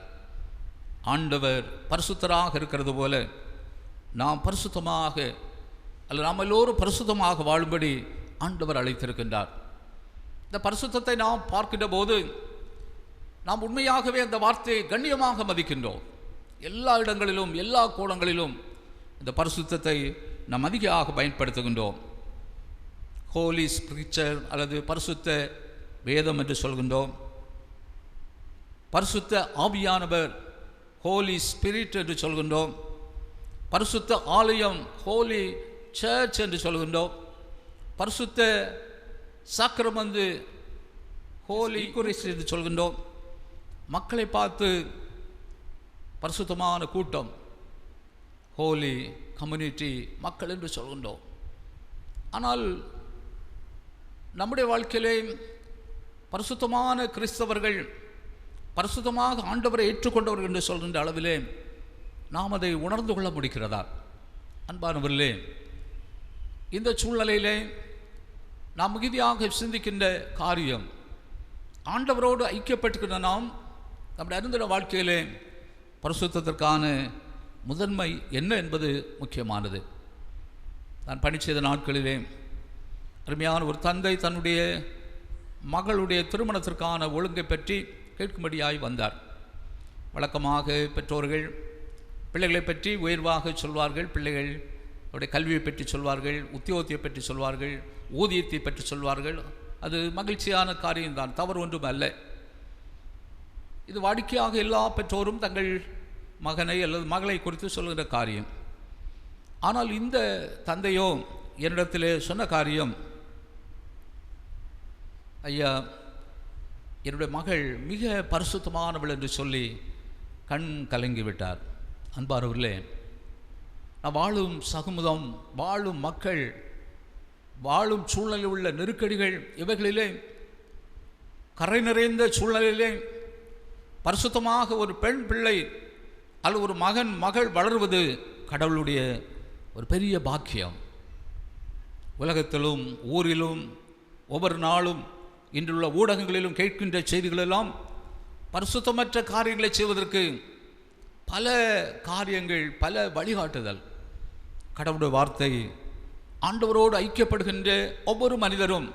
ஆண்டவர் பரிசுத்தராக இருக்கிறது போல நாம் பரிசுத்தமாக அல்ல நாம் எல்லோரும் பரிசுத்தமாக வாழும்படி ஆண்டவர் அழைத்திருக்கின்றார். இந்த பரிசுத்தத்தை நாம் பார்க்கின்ற போது நாம் உண்மையாகவே அந்த வார்த்தையை கண்ணியமாக மதிக்கின்றோம். எல்லா இடங்களிலும் எல்லா கோணங்களிலும் இந்த பரிசுத்தத்தை நாம் அதிகமாக பயன்படுத்துகின்றோம். ஹோலி ஸ்கிரிப்சர் அல்லது பரிசுத்த வேதம் என்று சொல்கின்றோம். பரிசுத்த ஆவியானவர் ஹோலி ஸ்பிரிட் என்று சொல்கின்றோம். பரிசுத்த ஆலயம் ஹோலி சர்ச் என்று சொல்கின்றோம். பரிசுத்த சாக்கிரமந்து ஹோலி யூக்கரிஸ்ட் என்று சொல்கின்றோம். மக்களை பார்த்து பரிசுத்தமான கூட்டம் ஹோலி கம்யூனிட்டி மக்கள் என்று சொல்கின்றோம். ஆனால் நம்முடைய வாழ்க்கையிலே பரிசுத்தமான கிறிஸ்தவர்கள், பரிசுத்தமாக ஆண்டவரை ஏற்றுக்கொண்டவர்கள் என்று சொல்கின்ற அளவிலே நாம் அதை உணர்ந்து கொள்ள முடிகிறதா? அன்பானவர்களே, இந்த சூழ்நிலையிலே நாம் மிகுதியாக சிந்திக்கின்ற காரியம், ஆண்டவரோடு ஐக்கியப்பட்டுக்கிற நாம் நம்முடைய அருந்தின வாழ்க்கையிலே பரிசுத்தத்திற்கான முதன்மை என்ன என்பது முக்கியமானது. நான் பணி செய்த நாட்களிலே அருமையான ஒரு தந்தை தன்னுடைய மகளுடைய திருமணத்திற்கான ஒழுங்கை பற்றி கேட்கும்படியாய் வந்தார். வழக்கமாக பெற்றோர்கள் பிள்ளைகளை பற்றி உயர்வாக சொல்வார்கள், பிள்ளைகள் அவருடைய கல்வியை பற்றி சொல்வார்கள், உத்தியோகத்தை பற்றி சொல்வார்கள், ஊதியத்தை பற்றி சொல்வார்கள். அது மகிழ்ச்சியான காரியம்தான், தவறு ஒன்றும் அல்ல. இது வாடிக்கையாக எல்லா பெற்றோரும் தங்கள் மகனை அல்லது மகளை குறித்து சொல்கிற காரியம். ஆனால் இந்த தந்தையோ என்னிடத்திலே சொன்ன காரியம், ஐயா, என்னுடைய மகள் மிக பரிசுத்தமானவள் என்று சொல்லி கண் கலங்கிவிட்டார். அன்பானவர்களே, நாம் வாழும் சமூகம், வாழும் மக்கள், வாழும் சூழ்நிலையில் உள்ள நெருக்கடிகள், இவைகளிலே கரை நிறைந்த சூழ்நிலையிலே பரிசுத்தமாக ஒரு பெண் பிள்ளை அல்லது ஒரு மகன் மகள் வளர்வது கடவுளுடைய ஒரு பெரிய பாக்கியம். உலகத்திலும் ஊரிலும் ஒவ்வொரு நாளும் இன்றுள்ள ஊடகங்களிலும் கேட்கின்ற செய்திகளெல்லாம் பரிசுத்தமற்ற காரியங்களை செய்வதற்கு பல காரியங்கள், பல வழிகாட்டுதல். கடவுளுடைய வார்த்தை, ஆண்டவரோடு ஐக்கியப்படுகின்ற ஒவ்வொரு மனிதரும்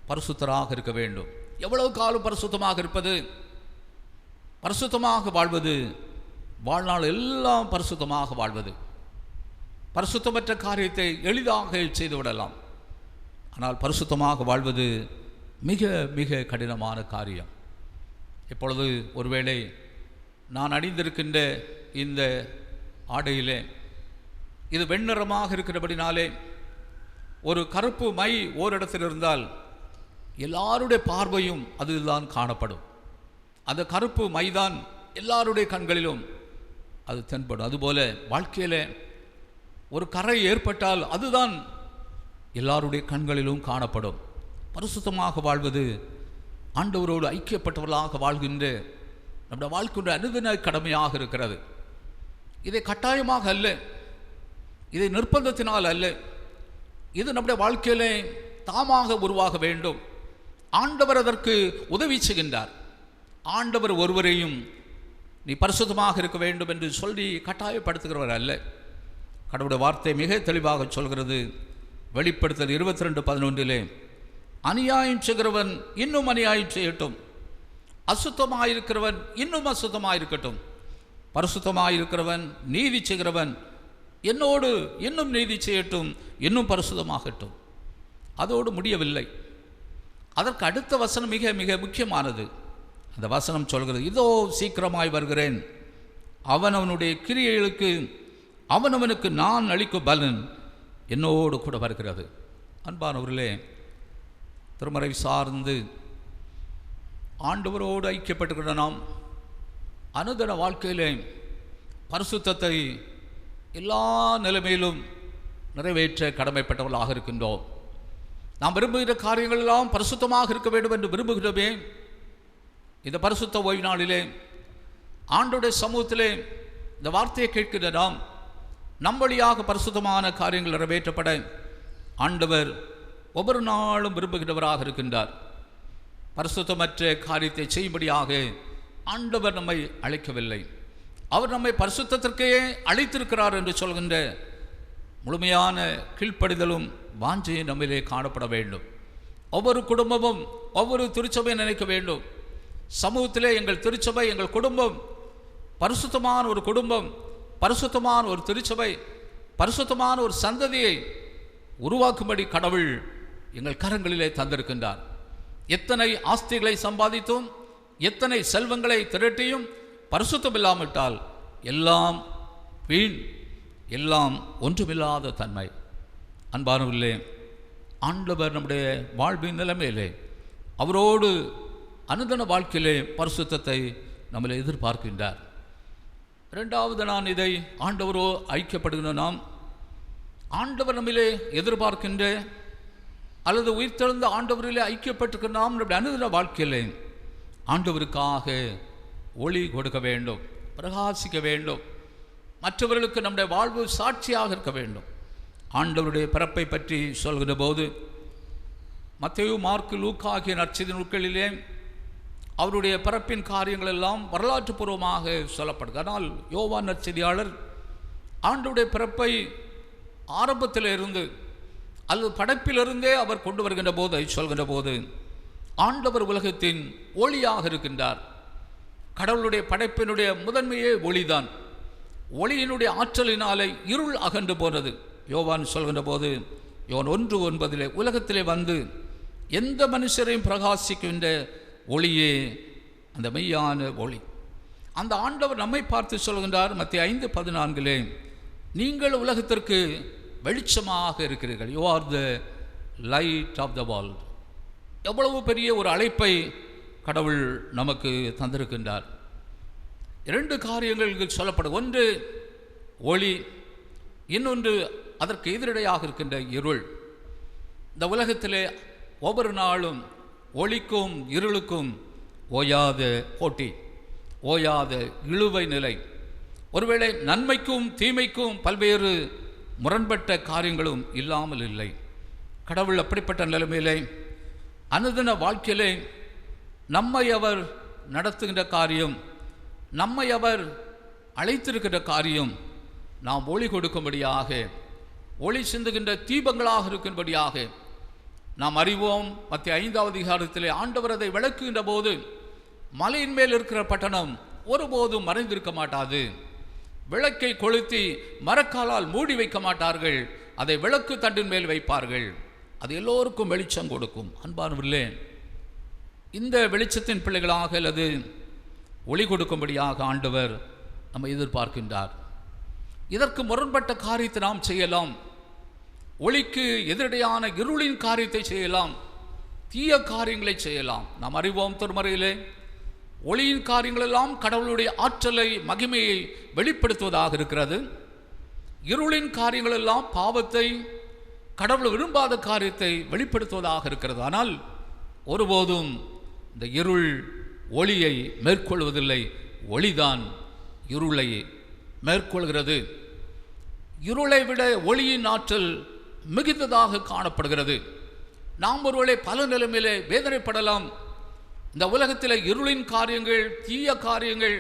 பரிசுத்தராக இருக்க வேண்டும். எவ்வளவு காலம் பரிசுத்தமாக இருப்பது, பரிசுத்தமாக வாழ்வது, வாழ்நாள் எல்லாம் பரிசுத்தமாக வாழ்வது. பரிசுத்தமற்ற காரியத்தை எளிதாக செய்துவிடலாம், ஆனால் பரிசுத்தமாக வாழ்வது மிக மிக கடினமான காரியம். இப்பொழுது ஒருவேளை நான் அணிந்திருக்கின்ற இந்த ஆடையிலே இது வெண்ணிறமாக இருக்கிறபடினாலே ஒரு கருப்பு மை ஓரிடத்தில் இருந்தால் எல்லாருடைய பார்வையும் அதுதான் காணப்படும். அந்த கருப்பு மைதான் எல்லாருடைய கண்களிலும் அது தென்படும். அதுபோல வாழ்க்கையில் ஒரு கரை ஏற்பட்டால் அதுதான் எல்லாருடைய கண்களிலும் காணப்படும். பரிசுத்தமாக வாழ்வது ஆண்டவரோடு ஐக்கியப்பட்டவர்களாக வாழ்கின்ற நம்முடைய வாழ்க்கையுடைய அனுதின கடமையாக இருக்கிறது. இதை கட்டாயமாக அல்ல, இதை நிர்பந்தத்தினால் அல்ல, இது நம்முடைய வாழ்க்கையிலே தாமாக உருவாக வேண்டும். ஆண்டவர் அதற்கு உதவி செய்கின்றார். ஆண்டவர் ஒருவரையும் நீ பரிசுத்தமாக இருக்க வேண்டும் என்று சொல்லி கட்டாயப்படுத்துகிறவர் அல்ல. கடவுளுடைய வார்த்தை மிக தெளிவாக சொல்கிறது. வெளிப்படுத்தல் 22:11 அநியாயம் செய்கிறவன் இன்னும் அநியாயம் செய்யட்டும், அசுத்தமாயிருக்கிறவன் இன்னும் அசுத்தமாயிருக்கட்டும், பரிசுத்தமாயிருக்கிறவன் நீதி செய்கிறவன் என்னோடு இன்னும் நீதி செய்யட்டும், இன்னும் பரிசுத்தமாகட்டும். அதோடு முடியவில்லை. அதற்கு அடுத்த வசனம் மிக மிக முக்கியமானது. அந்த வசனம் சொல்கிறது, இதோ சீக்கிரமாய் வருகிறேன், அவனவனுடைய கிரியைகளுக்கு அவனவனுக்கு நான் அளிக்கும் பலன் என்னோடு கூட வருகிறது. அன்பானவர்களே, திருமறை சார்ந்து ஆண்டவரோடு ஐக்கியப்பட்டுக்கிற நாம் அனுதின வாழ்க்கையிலே பரிசுத்தத்தை எல்லா நிலைமையிலும் நிறைவேற்ற கடமைப்பட்டவர்களாக இருக்கின்றோம். நாம் விரும்புகிற காரியங்கள் எல்லாம் பரிசுத்தமாக இருக்க வேண்டும் என்று விரும்புகிறோமே. இந்த பரிசுத்த ஓய்வு நாளிலே ஆண்டவருடைய சமூகத்திலே இந்த வார்த்தையை கேட்கிற நாம் நம் வழியாக பரிசுத்தமான காரியங்கள் நிறைவேற்றப்பட ஆண்டவர் ஒவ்வொரு நாளும் விரும்புகிறவராக இருக்கின்றார். பரிசுத்தமற்ற காரியத்தை செய்யும்படியாக ஆண்டவர் நம்மை அழைக்கவில்லை, அவர் நம்மை பரிசுத்தத்திற்கே அழைத்திருக்கிறார் என்று சொல்கின்ற முழுமையான கீழ்ப்படிதலும் வாஞ்சையும் நம்மிலே காணப்பட வேண்டும். ஒவ்வொரு குடும்பமும் ஒவ்வொரு திருச்சபையை நினைக்க வேண்டும். சமூகத்திலே எங்கள் திருச்சபை, எங்கள் குடும்பம் பரிசுத்தமான ஒரு குடும்பம், பரிசுத்தமான ஒரு திருச்சபை, பரிசுத்தமான ஒரு சந்ததியை உருவாக்கும்படி கடவுள் எங்கள் கரங்களிலே தந்திருக்கின்றார். எத்தனை ஆஸ்திகளை சம்பாதித்தும் எத்தனை செல்வங்களை திரட்டியும் பரிசுத்தம் இல்லாவிட்டால் எல்லாம் வீண், எல்லாம் ஒன்றுமில்லாத தன்மை. அன்பானவர்களே, ஆண்டவர் நம்முடைய வாழ்வின் நிலைமையிலே அவரோடு அனுதின வாழ்க்கையிலே பரிசுத்தத்தை நம்மளை எதிர்பார்க்கின்றார். இரண்டாவது, நான் இதை ஆண்டவரோ ஐக்கியப்படுகிற நாம் ஆண்டவர் நம்மிலே எதிர்பார்க்கின்ற அல்லது உயிர்த்தெழுந்த ஆண்டவரிலே ஐக்கியப்பட்டிருக்கிற நாம் நம்முடைய அனுதின வாழ்க்கையிலே ஆண்டவருக்காக ஒளி கொடுக்க வேண்டும், பிரகாசிக்க வேண்டும், மற்றவர்களுக்கு நம்முடைய வாழ்வு சாட்சியாக இருக்க வேண்டும். ஆண்டவருடைய பிறப்பை பற்றி சொல்கிற போது மத்தேயு, மார்க்கு, லூக்கா ஆகிய நற்செய்தி நூல்களிலே அவருடைய பிறப்பின் காரியங்கள் எல்லாம் வரலாற்று பூர்வமாக சொல்லப்படுது. ஆனால் யோவான் நற்செய்தியாளர் ஆண்டவருடைய பிறப்பை ஆரம்பத்தில் இருந்து அல்லது படைப்பிலிருந்தே அவர் கொண்டு வருகின்ற போது சொல்கின்ற போது ஆண்டவர் உலகத்தின் ஒளியாக இருக்கின்றார். கடவுளுடைய படைப்பினுடைய முதன்மையே ஒளிதான். ஒளியினுடைய ஆற்றலினாலே இருள் அகன்று போனது. யோவான் சொல்கின்ற போது யோவான் 1:9 உலகத்திலே வந்து எந்த மனுஷரையும் பிரகாசிக்கின்ற ஒளியே அந்த மெய்யான ஒளி. அந்த ஆண்டவர் நம்மை பார்த்து சொல்கின்றார் மத்தேயு 5:14 நீங்கள் உலகத்திற்கு வெளிச்சமாக இருக்கிறீர்கள். You are the light of the world. எவ்வளவு பெரிய ஒரு அழைப்பை கடவுள் நமக்கு தந்திருக்கின்றார். 2 காரியங்கள் சொல்லப்படும். ஒன்று ஒளி, இன்னொன்று அதற்கு எதிரடையாக இருக்கின்ற இருள். இந்த உலகத்திலே ஒவ்வொரு நாளும் ஒளிக்கும் இருளுக்கும் ஓயாத போட்டி, ஓயாத இழுவை நிலை. ஒருவேளை நன்மைக்கும் தீமைக்கும் பல்வேறு முரண்பட்ட காரியங்களும் இல்லாமல் இல்லை. கடவுள் அப்படிப்பட்ட நிலைமையிலே அனுதின வாழ்க்கையிலே நம்மை அவர் நடத்துகின்ற காரியம், நம்மை அவர் அழைத்திருக்கின்ற காரியம், நாம் ஒளி கொடுக்கும்படியாக, ஒளி சிந்துகின்ற தீபங்களாக இருக்கும்படியாக நாம் அறிவோம். மத்திய 5வது அதிகாரத்திலே ஆண்டவர் அதை விளக்குகின்ற போது, மலையின் மேல் இருக்கிற பட்டணம் ஒருபோதும் மறைந்திருக்க மாட்டாது. விளக்கை கொளுத்தி மரக்காலால் மூடி வைக்க மாட்டார்கள், அதை விளக்கு தண்டின் மேல் வைப்பார்கள், அது எல்லோருக்கும் வெளிச்சம் கொடுக்கும். அன்பானவர்களே, இந்த வெளிச்சத்தின் பிள்ளைகளாக அல்லது ஒளி கொடுக்கும்படியாக ஆண்டவர் நம்மை எதிர்பார்க்கின்றார். இதற்கு முரண்பட்ட காரியத்தை நாம் செய்யலாம். ஒளிக்கு எதிரடையான இருளின் காரியத்தை செய்யலாம், தீய காரியங்களை செய்யலாம். நாம் அறிவோம், திருமறையிலே ஒளியின் காரியங்களெல்லாம் கடவுளுடைய ஆற்றலை, மகிமையை வெளிப்படுத்துவதாக இருக்கிறது. இருளின் காரியங்களெல்லாம் பாவத்தை, கடவுள் விரும்பாத காரியத்தை வெளிப்படுத்துவதாக இருக்கிறது. ஆனால் ஒருபோதும் இந்த இருள் ஒளியை மேற்கொள்வதில்லை, ஒளிதான் இருளை மேற்கொள்கிறது. இருளை விட ஒளியின் ஆற்றல் மிகுந்ததாக காணப்படுகிறது. நாம் ஒருவேளை பல நிலைமையிலே வேதனைப்படலாம். இந்த உலகத்தில் இருளின் காரியங்கள், தீய காரியங்கள்,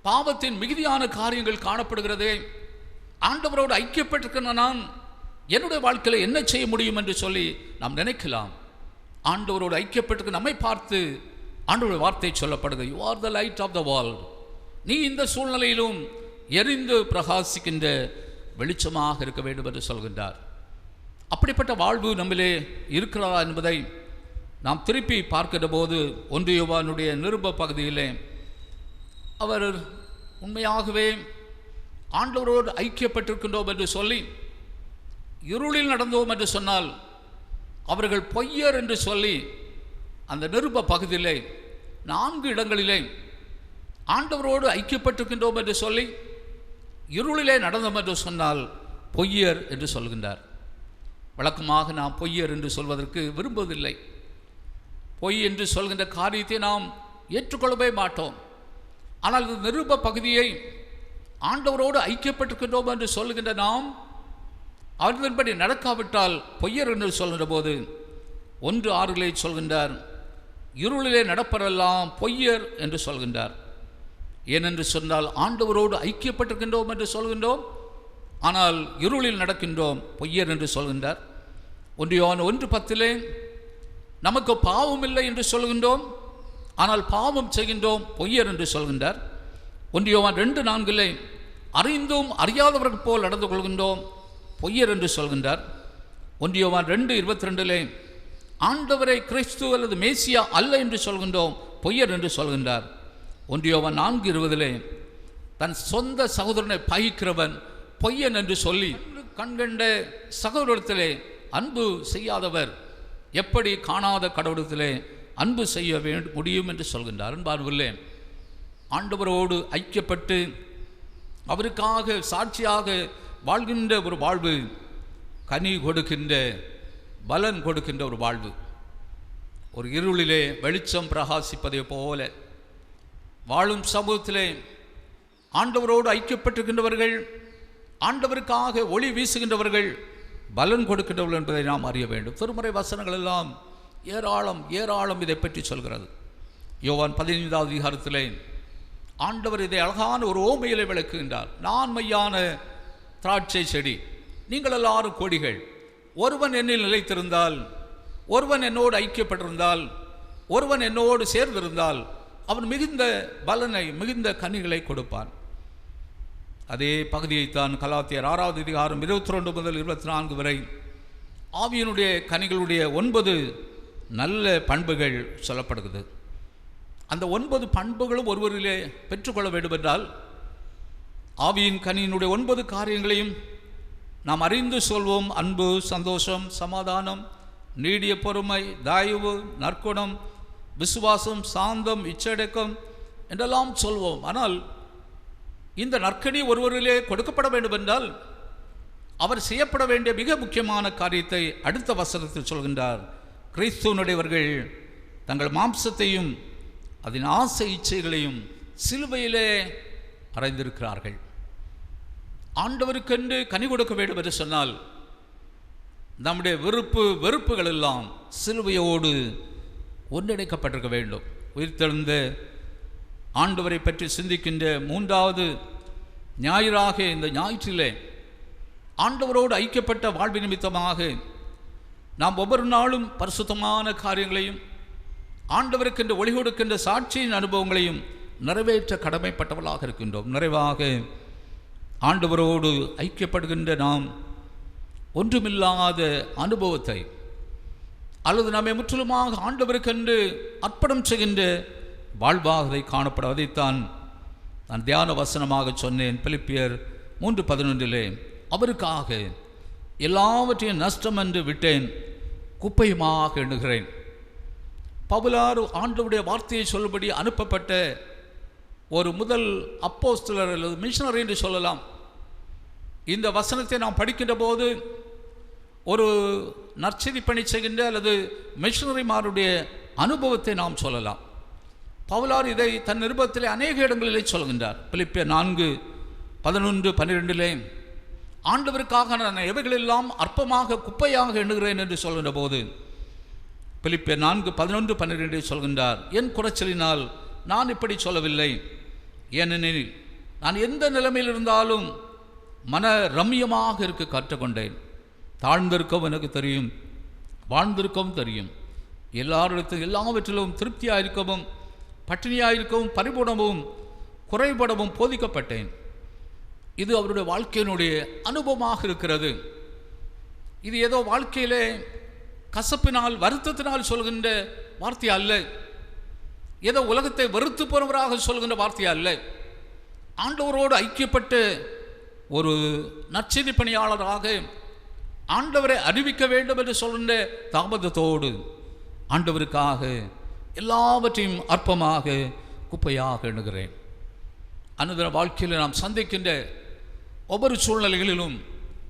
பாவத்தின் மிகுதியான காரியங்கள் காணப்படுகிறதே. ஆண்டவரோடு ஐக்கியப்பட்டிருக்கிற நான் என்னுடைய வாழ்க்கையில் என்ன செய்ய முடியும் என்று சொல்லி நாம் நினைக்கலாம். ஆண்டவரோடு ஐக்கியப்பட்டிருக்க நம்மை பார்த்து ஆண்டவருடைய வார்த்தை சொல்லப்படுகிறது, you are the light of the world. நீ இந்த சூழ்நிலையிலும் எரிந்து பிரகாசிக்கின்ற வெளிச்சமாக இருக்க வேண்டும் என்று சொல்கின்றார். அப்படிப்பட்ட வாழ்வு நம்மிலே இருக்கிறதா என்பதை நாம் திருப்பி பார்க்கிற போது 1 யோவானுடைய நிருப பகுதியிலே அவர் உண்மையாகவே ஆண்டவரோடு ஐக்கியப்பட்டிருக்கின்றோம் என்று சொல்லி இருளில் நடந்தோம் என்று சொன்னால் அவர்கள் பொய்யர் என்று சொல்லி அந்த நிருப பகுதியிலே 4 இடங்களிலே ஆண்டவரோடு ஐக்கியப்பட்டிருக்கின்றோம் என்று சொல்லி இருளிலே நடந்தோம் என்று சொன்னால் பொய்யர் என்று சொல்கின்றார். வழக்கமாக நாம் பொய்யர் என்று சொல்வதற்கு விரும்புவதில்லை. பொய் என்று சொல்கின்ற காரியத்தை நாம் ஏற்றுக்கொள்ளவே மாட்டோம். ஆனால் இந்த நிருப பகுதியை ஆண்டவரோடு ஐக்கியப்பட்டிருக்கின்றோம் என்று சொல்கின்ற நாம் அவர்களின்படி நடக்காவிட்டால் பொய்யர் என்று சொல்கின்ற போது 1:6 சொல்கின்றார், இருளிலே நடப்பரெல்லாம் பொய்யர் என்று சொல்கின்றார். ஏனென்று சொன்னால் ஆண்டவரோடு ஐக்கியப்பட்டிருக்கின்றோம் என்று சொல்கின்றோம், ஆனால் இருளில் நடக்கின்றோம், பொய்யர் என்று சொல்கின்றார். 1 யோவான் 1:10 நமக்கு பாவம் இல்லை என்று சொல்கின்றோம், ஆனால் பாவம் செய்கின்றோம், பொய்யர் என்று சொல்கின்றார். 1 யோவான் 2:4 அறிந்தும் அறியாதவர்கள் போல் நடந்து கொள்கின்றோம், பொய்யர் என்று சொல்கின்றார். 1 யோவான் 2:22 ஆண்டவரை கிறிஸ்து அல்லது மேசியா அல்ல என்று சொல்கின்றோம், பொய்யர் என்று சொல்கின்றார். 1 யோவான் 4:20 தன் சொந்த சகோதரனை பகைக்கிறவன் பொய்யன் என்று சொல்லி கண்கண்ட சகோதரத்திலே அன்பு செய்யாதவர் எப்படி காணாத கடவுளத்திலே அன்பு செய்ய முடியும் என்று சொல்கின்றார். அன்பார்வர்களே, ஆண்டவரோடு ஐக்கியப்பட்டு அவருக்காக சாட்சியாக வாழ்கின்ற ஒரு வாழ்வு, கனி கொடுக்கின்ற, பலன் கொடுக்கின்ற ஒரு வாழ்வு. ஒரு இருளிலே வெளிச்சம் பிரகாசிப்பதை போல வாழும் சமூகத்திலே ஆண்டவரோடு ஐக்கியப்பட்டிருக்கின்றவர்கள், ஆண்டவருக்காக ஒளி வீசுகின்றவர்கள், பலன் கொடுக்கின்றவர்கள் என்பதை நாம் அறிய வேண்டும். திருமறை வசனங்கள் எல்லாம் ஏராளம் ஏராளம் இதை பற்றி சொல்கிறது. யோவான் 15வது அதிகாரத்திலே ஆண்டவர் இதை அழகான ஒரு ஓமையிலே விளக்குகின்றார். நான் மெய்யான திராட்சை செடி, நீங்கள் எல்லாரும் கொடிகள். ஒருவன் என்னில் நிலைத்திருந்தால், ஒருவன் என்னோடு ஐக்கியப்பட்டிருந்தால், ஒருவன் என்னோடு சேர்ந்திருந்தால் அவன் மிகுந்த பலனை, மிகுந்த கனிகளை கொடுப்பான். அதே பகுதியைத்தான் கலாத்தியர் 6வது அதிகாரம் 22 முதல் 24 வரை ஆவியினுடைய கனிகளுடைய 9 நல்ல பண்புகள் சொல்லப்படுகிறது. அந்த 9 பண்புகளும் ஒருவரிலே பெற்றுக்கொள்ள வேண்டும் என்றால் ஆவியின் கனியினுடைய 9 காரியங்களையும் நாம் அறிந்து சொல்வோம். அன்பு, சந்தோஷம், சமாதானம், நீடிய பொறுமை, தயவு, நற்குணம், விசுவாசம், சாந்தம், இச்சடக்கம் என்றெல்லாம் சொல்வோம். ஆனால் இந்த நற்கனி ஒருவரிலே கொடுக்கப்பட வேண்டும் என்றால் அவர் செய்யப்பட வேண்டிய மிக முக்கியமான காரியத்தை அடுத்த வசனத்தில் சொல்கின்றார். கிறிஸ்துவனுடையவர்கள் தங்கள் மாம்சத்தையும் அதன் ஆசை இச்சைகளையும் சிலுவையிலே அறைந்திருக்கிறார்கள். ஆண்டவருக்கென்று கனி கொடுக்க வேண்டும் என்று சொன்னால் நம்முடைய வெறுப்புகள் எல்லாம் சிலுவையோடு ஒன்றிணைக்கப்பட்டிருக்க வேண்டும். உயிர்த்தெழுந்த ஆண்டவரை பற்றி சிந்திக்கின்ற 3வது ஞாயிறாக இந்த ஞாயிற்றிலே ஆண்டவரோடு ஐக்கியப்பட்ட வாழ்வு நிமித்தமாக நாம் ஒவ்வொரு நாளும் பரிசுத்தமான காரியங்களையும் ஆண்டவருக்கென்று ஒளி கொடுக்கின்ற சாட்சியின் அனுபவங்களையும் நிறைவேற்ற கடமைப்பட்டவர்களாக இருக்கின்றோம். நிறைவாக ஆண்டவரோடு ஐக்கியப்படுகின்ற நாம் ஒன்றுமில்லாத அனுபவத்தை அல்லது நம்மை முற்றிலுமாக ஆண்டவருக்கென்று அர்ப்பணம் செய்கின்ற வாழ்வாகதை காணப்படும். அதைத்தான் நான் தியான வசனமாக சொன்னேன். பிலிப்பியர் 3:11 அவருக்காக எல்லாவற்றையும் நஷ்டம் என்று விட்டேன், குப்பையுமாக எண்ணுகிறேன். பவுலார் ஆண்டவருடைய வார்த்தையை சொல்லும்படி அனுப்பப்பட்ட ஒரு முதல் அப்போஸ்தலர் அல்லது மிஷனரி என்று சொல்லலாம். இந்த வசனத்தை நாம் படிக்கின்ற போது ஒரு நற்செய்தி பணி செய்கின்ற அல்லது மிஷனரிமாருடைய அனுபவத்தை நாம் சொல்லலாம். பவுலார் இதை தன் நிருபத்திலே அநேக இடங்களிலே சொல்கின்றார். பிலிப்பியர் 4:11-12 ஆண்டவருக்காக நான் எவைகளெல்லாம் அற்பமாக குப்பையாக எண்ணுகிறேன் என்று சொல்கின்ற போது பிலிப்பியர் 4:11-12 சொல்கின்றார், என் குறைச்சலினால் நான் இப்படி சொல்லவில்லை, ஏனெனில் நான் எந்த நிலைமையில் இருந்தாலும் மன ரம்யமாக இருக்க கற்றுக்கொண்டேன். தாழ்ந்திருக்கவும் எனக்கு தெரியும், வாழ்ந்திருக்கவும் தெரியும். எல்லாவற்றிலும் திருப்தியாக இருக்கவும் பட்டினியாக இருக்கவும் பரிபூர்ணமும் குறைபடவும் போதிக்கப்பட்டேன். இது அவருடைய வாழ்க்கையினுடைய அனுபவமாக இருக்கிறது. இது ஏதோ வாழ்க்கையிலே கசப்பினால் வருத்தத்தினால் சொல்கின்ற வார்த்தை அல்ல, ஏதோ உலகத்தை வெறுத்து போனவராக சொல்கின்ற வார்த்தை அல்ல. ஆண்டவரோடு ஐக்கியப்பட்டு ஒரு நற்செய்தி பணியாளராக ஆண்டவரை அறிவிக்க வேண்டும் என்று சொல்கின்ற தாமதத்தோடு ஆண்டவருக்காக எல்லாவற்றையும் அற்பமாக குப்பையாக எண்ணுகிறேன். அனுதின வாழ்க்கையில் நாம் சந்திக்கின்ற ஒவ்வொரு சூழ்நிலைகளிலும்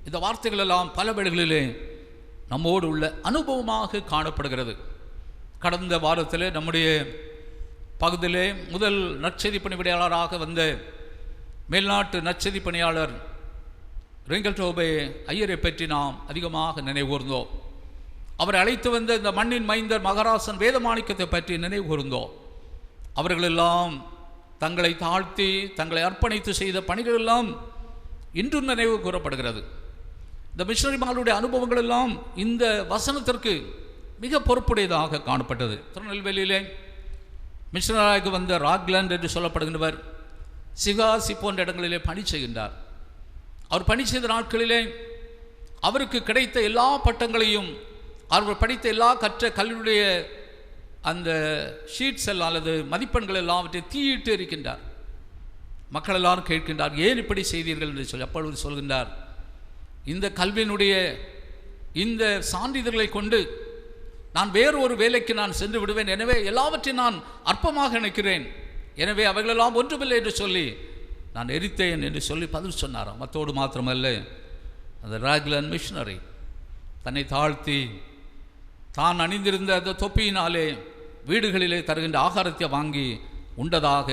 இந்த வார்த்தைகள் எல்லாம் பல வேளைகளிலே நம்மோடு உள்ள அனுபவமாக காணப்படுகிறது. கடந்த வாரத்தில் நம்முடைய பகுதியிலே முதல் நற்செய்தி பணியாளராக வந்த மேல்நாட்டு நற்செய்தி பணியாளர் ரிங்கல்டோபே ஐயரை பற்றி நாம் அதிகமாக நினைவுகூர்ந்தோம். அவரை அழைத்து வந்த இந்த மண்ணின் மைந்தர் மகராசன் வேதமாணிக்கத்தை பற்றி நினைவுகூர்ந்தோம். அவர்களெல்லாம் தங்களை தாழ்த்தி தங்களை அர்ப்பணித்து செய்த பணிகள் எல்லாம் இன்றும் நினைவு கூறப்படுகிறது. இந்த மிஷனரிமாருடைய அனுபவங்கள் எல்லாம் இந்த வசனத்திற்கு மிக பொறுப்புடையதாக காணப்பட்டது. திருநெல்வேலியிலே மிஷனராக வந்த ராக்லாண்ட் என்று சொல்லப்படுகின்றவர் சிகாசி போன்ற இடங்களிலே பணி செய்கின்றார். அவர் பணி செய்த நாட்களிலே அவருக்கு கிடைத்த எல்லா பட்டங்களையும் அவர் படித்த எல்லா கற்ற கல்வியுடைய அந்த ஷீட்ஸ் எல்லாம் அல்லது மதிப்பெண்கள் எல்லாவற்றை தீயிட்டு இருக்கின்றார். மக்கள் எல்லாரும் கேட்கின்றார், ஏன் இப்படி செய்தீர்கள் என்று சொல்லி. அப்பொழுது சொல்கின்றார், இந்த கல்வியினுடைய இந்த சான்றிதழ்களை கொண்டு நான் வேறு ஒரு வேலைக்கு நான் சென்று விடுவேன், எனவே எல்லாவற்றையும் நான் அற்பமாக நினைக்கிறேன், எனவே அவைகளெல்லாம் ஒன்றுமில்லை என்று சொல்லி நான் எரித்தேன் என்று சொல்லி பதில் சொன்னாராம். மற்றோடு மாத்திரமல்ல, அந்த ராக்லாண்ட் மிஷனரி தன்னை தாழ்த்தி தான் அணிந்திருந்த அந்த தொப்பியினாலே வீடுகளிலே தருகின்ற ஆகாரத்தை வாங்கி உண்டதாக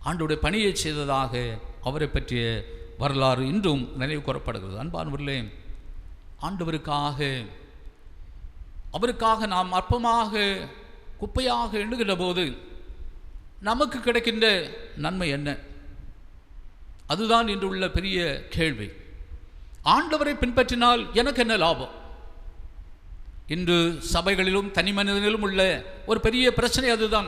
ஆண்டவருடைய பணியை செய்ததாக அவரை பற்றிய வரலாறு இன்றும் நினைவு கூறப்படுகிறது. அன்பானவர்களே, அவருக்காக நாம் அற்பமாக குப்பையாக எண்ணுகின்ற போது நமக்கு கிடைக்கின்ற நன்மை என்ன? அதுதான் இன்று உள்ள பெரிய கேள்வி. ஆண்டவரை பின்பற்றினால் எனக்கு என்ன லாபம்? இன்று சபைகளிலும் தனி மனிதனிலும் உள்ள ஒரு பெரிய பிரச்சனை அதுதான்.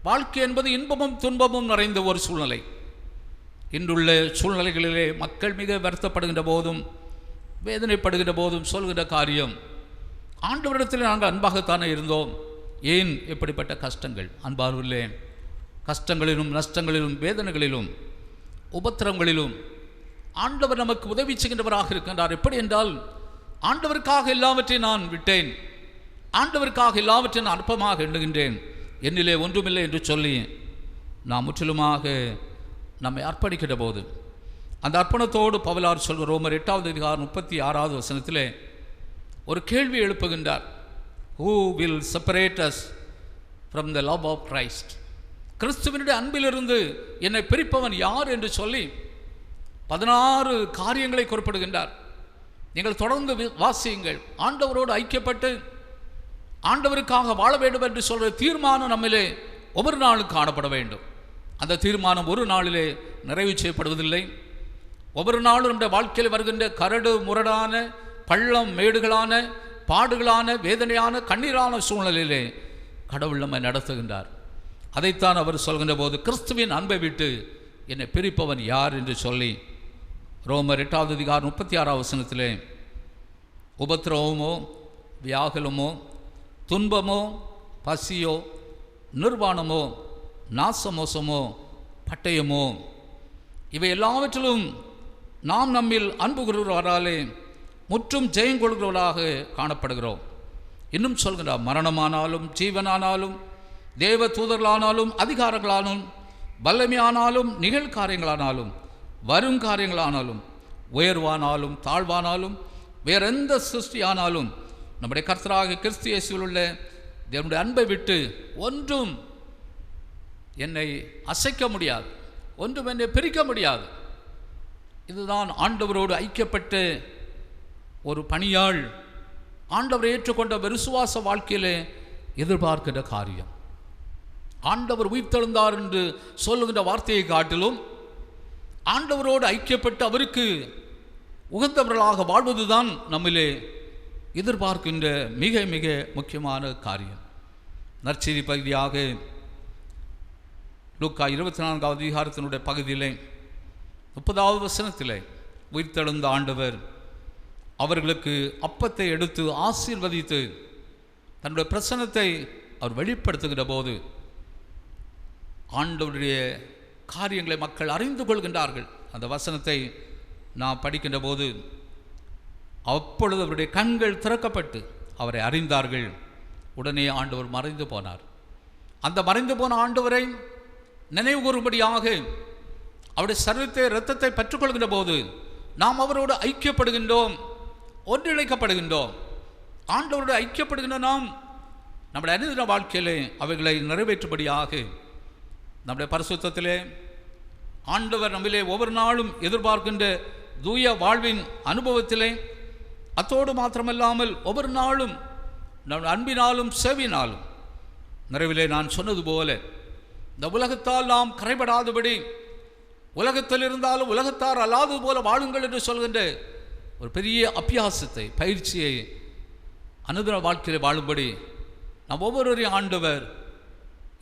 வாழ்க்கை என்பது இன்பமும் துன்பமும் நிறைந்த ஒரு சூழ்நிலை. இன்றுள்ள சூழ்நிலைகளிலே மக்கள் மிக வருத்தப்படுகின்ற போதும் வேதனைப்படுகின்ற போதும் சொல்கின்ற காரியம், ஆண்டவரிடத்தில் நாங்கள் அன்பாகத்தானே இருந்தோம், ஏன் எப்படிப்பட்ட கஷ்டங்கள்? அன்பார்வில்லை, கஷ்டங்களிலும் நஷ்டங்களிலும் வேதனைகளிலும் உபத்திரங்களிலும் ஆண்டவர் நமக்கு உதவி செய்கின்றவராக இருக்கின்றார். எப்படி என்றால், ஆண்டவருக்காக எல்லாவற்றையும் நான் விட்டேன், ஆண்டவருக்காக எல்லாவற்றையும் நான் அற்பமாக எண்ணுகின்றேன், என்னிலே ஒன்றுமில்லை என்று சொல்லி நாம் முற்றிலுமாக நம்மை அர்ப்பணிக்கின்ற போது அந்த அர்ப்பணத்தோடு பவுலார் சொல்கிற ரோமர் 8:36 ஒரு கேள்வி எழுப்புகின்றார். Who will separate us from the love of Christ? கிறிஸ்துவினுடைய அன்பிலிருந்து என்னை பிரிப்பவன் யார் என்று சொல்லி 16 காரியங்களை குறிப்பிடுகின்றார். நீங்கள் தொடர்ந்து வாசியுங்கள். ஆண்டவரோடு ஐக்கியப்பட்டு ஆண்டவருக்காக வாழ வேண்டும் என்று சொல்கிற தீர்மானம் நம்மிலே ஒவ்வொரு நாளும் காணப்பட வேண்டும். அந்த தீர்மானம் ஒரு நாளிலே நிறைவு செய்யப்படுவதில்லை. ஒவ்வொரு நாளும் நம்முடைய வாழ்க்கையில் வருகின்ற கரடு முரடான பள்ளம் மேடுகளான பாடுகளான வேதனையான கண்ணீரான சூழ்நிலையிலே கடவுள் நம்மை நடத்துகின்றார். அதைத்தான் அவர் சொல்கின்ற போது கிறிஸ்துவின் அன்பை விட்டு என்னை பிரிப்பவன் யார் என்று சொல்லி ரோமர் 8:36 உபத்திரவமோ வியாகுலமோ துன்பமோ பசியோ நிர்வாணமோ நாசமோசமோ பட்டயமோ இவை எல்லாவற்றிலும் நாம் நம்மில் அன்பு கூறுகிறவராலே முற்றும் ஜெயம் கொள்கிறவராக காணப்படுகிறோம். இன்னும் சொல்கிறார், மரணமானாலும் ஜீவனானாலும் தேவ தூதர்களானாலும் அதிகாரங்களானாலும் வல்லமையானாலும் நிகழ்காரியங்களானாலும் வருங்காரியங்களானாலும் உயர்வானாலும் தாழ்வானாலும் வேறெந்த சிருஷ்டியானாலும் நம்முடைய கர்த்தராகிய கிறிஸ்து இயேசுவில் உள்ள தேவனுடைய அன்பை விட்டு ஒன்றும் என்னை அசைக்க முடியாது, ஒன்றும் என்னை பிரிக்க முடியாது. இதுதான் ஆண்டவரோடு ஐக்கியப்பட்ட ஒரு பணியாள் ஆண்டவரை ஏற்றுக்கொண்ட விசுவாச வாழ்க்கையிலே எதிர்பார்க்கின்ற காரியம். ஆண்டவர் உயிர்த்தெழுந்தார் என்று சொல்லுகின்ற வார்த்தையை காட்டிலும் ஆண்டவரோடு ஐக்கியப்பட்டு அவருக்கு உகந்தவர்களாக வாழ்வதுதான் நம்மிலே எதிர்பார்க்கின்ற மிக மிக முக்கியமான காரியம். நற்செய்தி பகுதியாக லூக்கா 24 பகுதியிலே 30 உயிர்த்தெழுந்த ஆண்டவர் அவர்களுக்கு அப்பத்தை எடுத்து ஆசீர்வதித்து தன்னுடைய பிரசன்னத்தை அவர் வெளிப்படுத்துகிற போது ஆண்டவருடைய காரியங்களை மக்கள் அறிந்து கொள்கின்றார்கள். அந்த வசனத்தை நாம் படிக்கின்ற போது அப்பொழுது அவருடைய கண்கள் திறக்கப்பட்டு அவரை அறிந்தார்கள். உடனே ஆண்டவர் மறைந்து போனார். அந்த மறைந்து போன ஆண்டவரை நினைவு கூறும்படியாக அவருடைய சரீரத்தை இரத்தத்தை பெற்றுக்கொள்கின்ற போது நாம் அவரோடு ஐக்கியப்படுகின்றோம், ஒன்றிணைக்கப்படுகின்றோம். ஆண்டவரோடு ஐக்கியப்படுகின்ற நாம் நம்முடைய அனுதின வாழ்க்கையிலே அவைகளை நிறைவேற்றும்படியாக நம்முடைய பரிசுத்தத்திலே ஆண்டவர் நம்மிலே ஒவ்வொரு நாளும் எதிர்பார்க்கின்ற தூய வாழ்வின் அனுபவத்திலே அத்தோடு மாத்திரமல்லாமல் ஒவ்வொரு நாளும் நம் அன்பினாலும் சேவினாலும் நிறைவிலே நான் சொன்னது போல இந்த உலகத்தால் நாம் கரைபடாதபடி உலகத்தில் இருந்தாலும் உலகத்தார் அல்லாதது போல வாழுங்கள் என்று சொல்கின்ற ஒரு பெரிய அபியாசத்தை பயிற்சியை அனுதின வாழ்க்கையில் வாழும்படி நம் ஒவ்வொருவரையும் ஆண்டவர்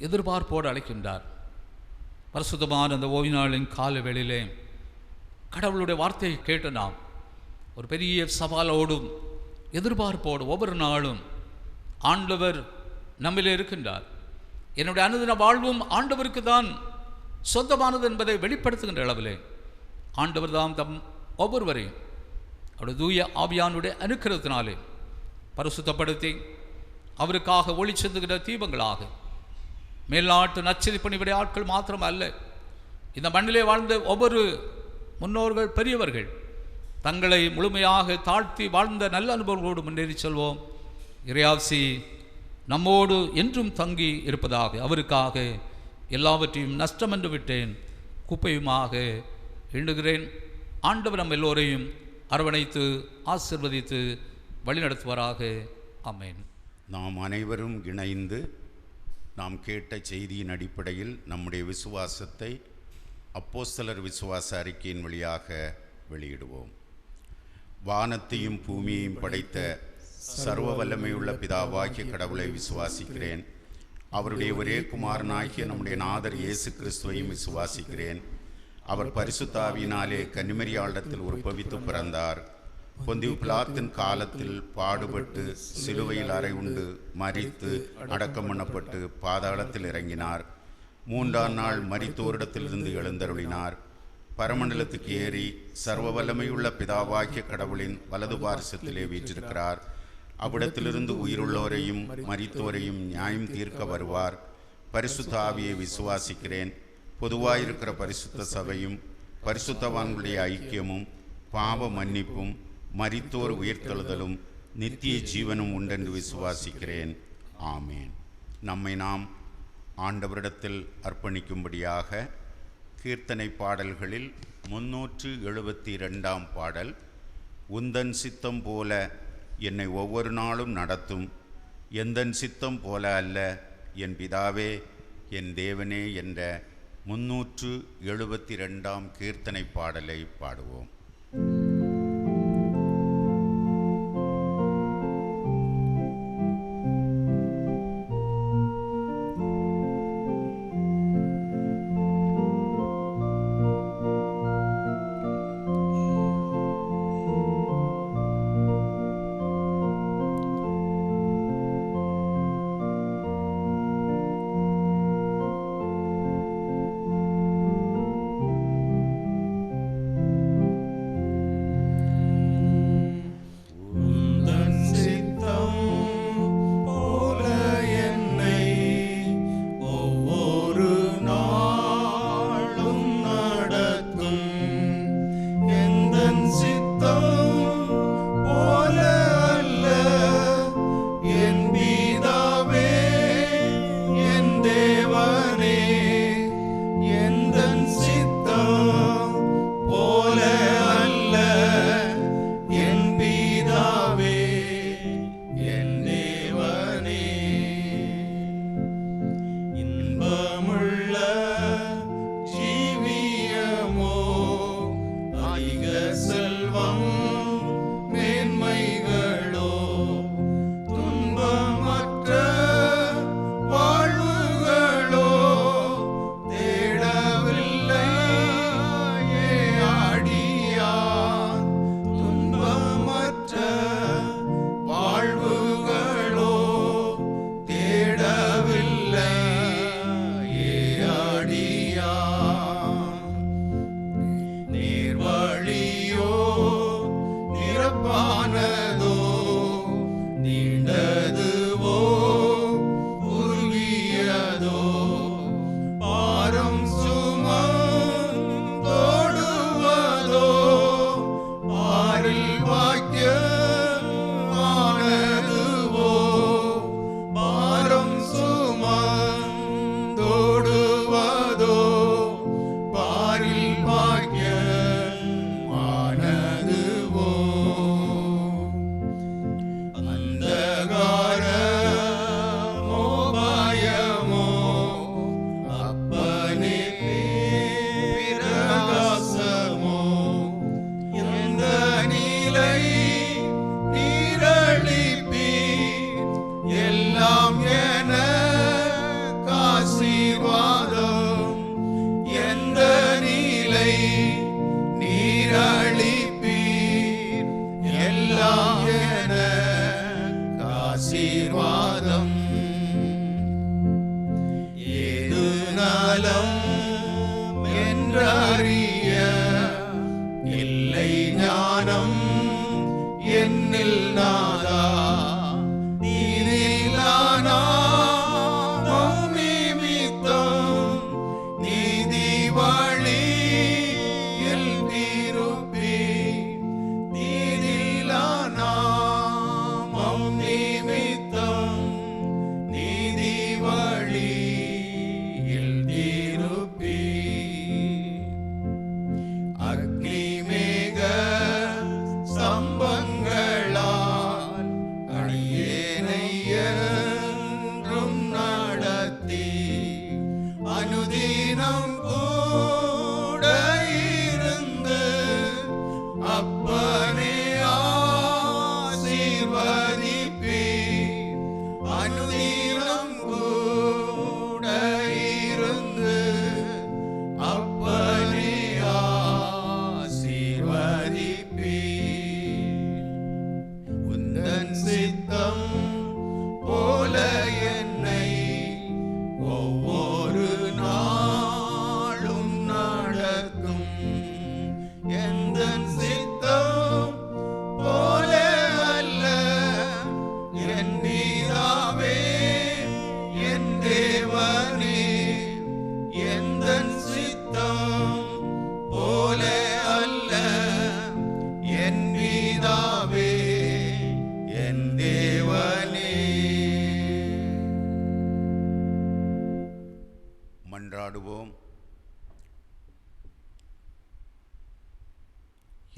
எதிர்பார்ப்போடு அழைக்கின்றார். பரிசுத்தமான அந்த ஓய்வு நாளின் கால வேளையிலே கடவுளுடைய வார்த்தையை கேட்டு நாம் ஒரு பெரிய சவாலோடும் எதிர்பார்ப்போடு ஒவ்வொரு நாளும் ஆண்டவர் நம்மிலே இருக்கின்றார். என்னுடைய அனுதின வாழ்வும் ஆண்டவருக்கு தான் சொந்தமானது என்பதை வெளிப்படுத்துகின்ற அளவிலே ஆண்டவர் தான் தம் ஒவ்வொருவரையும் அவருடைய தூய ஆவியானுடைய அனுக்கிரகத்தினாலே பரிசுத்தப்படுத்தி அவருக்காக ஒளி செந்துகிற தீபங்களாக மேல்நாட்டு நச்சரி பணிவுடைய ஆட்கள் மாத்திரம் அல்ல, இந்த மண்ணிலே வாழ்ந்த ஒவ்வொரு முன்னோர்கள் பெரியவர்கள் தங்களை முழுமையாக தாழ்த்தி வாழ்ந்த நல்ல அனுபவங்களோடு முன்னேறி செல்வோம். இறையாசி நம்மோடு என்றும் தங்கி இருப்பதாக. அவருக்காக எல்லாவற்றையும் நஷ்டமென்று விட்டேன், குப்பையுமாக எண்ணுகிறேன். ஆண்டவர் நம் எல்லோரையும் அரவணைத்து ஆசீர்வதித்து வழிநடத்துவாராக. ஆமென். நாம் அனைவரும் இணைந்து நாம் கேட்ட செய்தியின் அடிப்படையில் நம்முடைய விசுவாசத்தை அப்போஸ்தலர் விசுவாச அறிக்கையின் வழியாக வெளியிடுவோம். வானத்தையும் பூமியையும் படைத்த சர்வ வல்லமையுள்ள பிதாவாகிய கடவுளை விசுவாசிக்கிறேன். அவருடைய ஒரே குமாரனாகிய நம்முடைய நாதர் இயேசு கிறிஸ்துவையும் விசுவாசிக்கிறேன். அவர் பரிசுத்தாவியினாலே கன்னிமரியாளிடத்தில் உற்பவித்து பிறந்தார். பொந்தியு பிலாத்தின் காலத்தில் பாடுபட்டு சிலுவையில் அறை உண்டு மரித்து அடக்கம் பண்ணப்பட்டு பாதாளத்தில் இறங்கினார். 3ஆம் நாள் மரித்தோரிடத்திலிருந்து எழுந்தருளினார். பரமண்டலத்துக்கு ஏறி சர்வ வல்லமையுள்ள பிதாவாகிய கடவுளின் வலது பாரிசத்திலே வீற்றிருக்கிறார். அவ்விடத்திலிருந்து உயிருள்ளோரையும் மரித்தோரையும் நியாயம் தீர்க்க வருவார். பரிசுத்த ஆவியை விசுவாசிக்கிறேன். பொதுவாயிருக்கிற பரிசுத்த சபையும் பரிசுத்தவான்களுடைய ஐக்கியமும் பாவ மன்னிப்பும் மரித்தோர் உயிர்த்தெழுதலும் நித்திய ஜீவனும் உண்டென்று விசுவாசிக்கிறேன். ஆமேன். நம்மை நாம் ஆண்டவரிடத்தில் அர்ப்பணிக்கும்படியாக கீர்த்தனை பாடல்களில் 372 பாடல், உந்தன் சித்தம் போல என்னை ஒவ்வொரு நாளும் நடத்தும், எந்தன் சித்தம் போல அல்ல என் பிதாவே என் தேவனே என்ற 372 கீர்த்தனை பாடலை பாடுவோம்.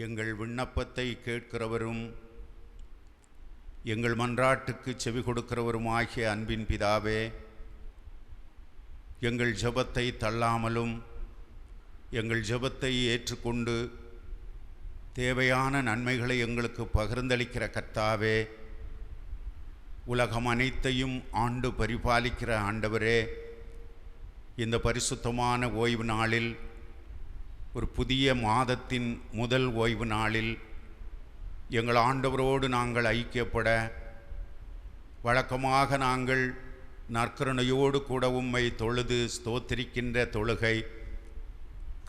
எங்கள் விண்ணப்பத்தை கேட்கிறவரும் எங்கள் மன்றாட்டுக்கு செவி கொடுக்கிறவரும் ஆகிய அன்பின் பிதாவே, எங்கள் ஜெபத்தை தள்ளாமலும் எங்கள் ஜெபத்தை ஏற்றுக்கொண்டு தேவையான நன்மைகளை எங்களுக்கு பகிர்ந்தளிக்கிற கர்த்தாவே, உலகம் அனைத்தையும் ஆண்டு பரிபாலிக்கிற ஆண்டவரே, இந்த பரிசுத்தமான ஓய்வு நாளில், ஒரு புதிய மாதத்தின் முதல் ஓய்வு நாளில் எங்கள் ஆண்டவரோடு நாங்கள் ஐக்கியப்பட, வழக்கமாக நாங்கள் நற்கருணையோடு கூட உம்மை தொழுது ஸ்தோத்திரிக்கின்ற தொழுகை,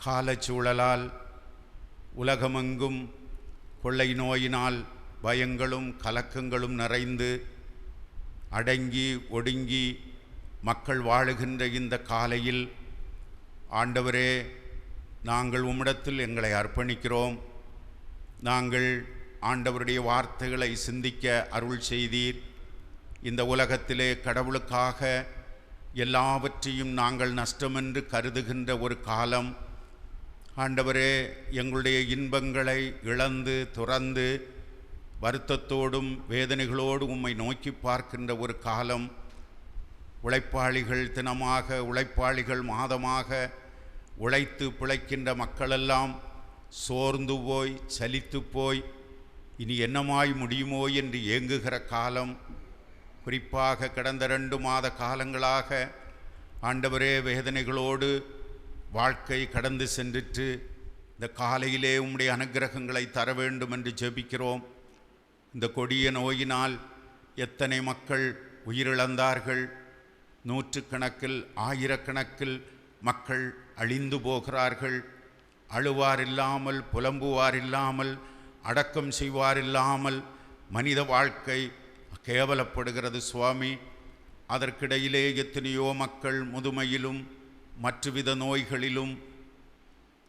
காலச்சூழலால் உலகமெங்கும் கொள்ளை நோயினால் பயங்களும் கலக்கங்களும் நிறைந்து அடங்கி ஒடுங்கி மக்கள் வாழுகின்ற இந்த காலையில் ஆண்டவரே, நாங்கள் உம்மிடத்தில் எங்களை அர்ப்பணிக்கிறோம். நாங்கள் ஆண்டவருடைய வார்த்தைகளை சிந்திக்க அருள் செய்தீர். இந்த உலகத்திலே கடவுளுக்காக எல்லாவற்றையும் நாங்கள் நஷ்டமென்று கருதுகின்ற ஒரு காலம், ஆண்டவரே, எங்களுடைய இன்பங்களை இழந்து துறந்து வருத்தத்தோடும் வேதனைகளோடு உம்மை நோக்கி பார்க்கின்ற ஒரு காலம், உழைப்பாளிகள் தினமாக, உழைப்பாளிகள் மாதமாக உழைத்து பிழைக்கின்ற மக்களெல்லாம் சோர்ந்து போய் சலித்து போய் இனி என்னமாய் முடியுமோ என்று ஏங்குகிற காலம். குறிப்பாக கடந்த 2 மாத காலங்களாக ஆண்டவரே, வேதனைகளோடு வாழ்க்கை கடந்து சென்றிட்டு இந்த காலையிலே உம்முடைய அனுக்கிரகங்களை தர வேண்டும் என்று ஜெபிக்கிறோம். இந்த கொடிய நோயினால் எத்தனை மக்கள் உயிரிழந்தார்கள். 100கணக்கில் 1000கணக்கில் மக்கள் அழிந்து போகிறார்கள். அழுவாரில்லாமல், புலம்புவாரில்லாமல், அடக்கம் செய்வாரில்லாமல் மனித வாழ்க்கை கேவலப்படுகிறது சுவாமி. அதற்கிடையிலே எத்தனையோ மக்கள் முதுமையிலும் மற்றுவித நோய்களிலும்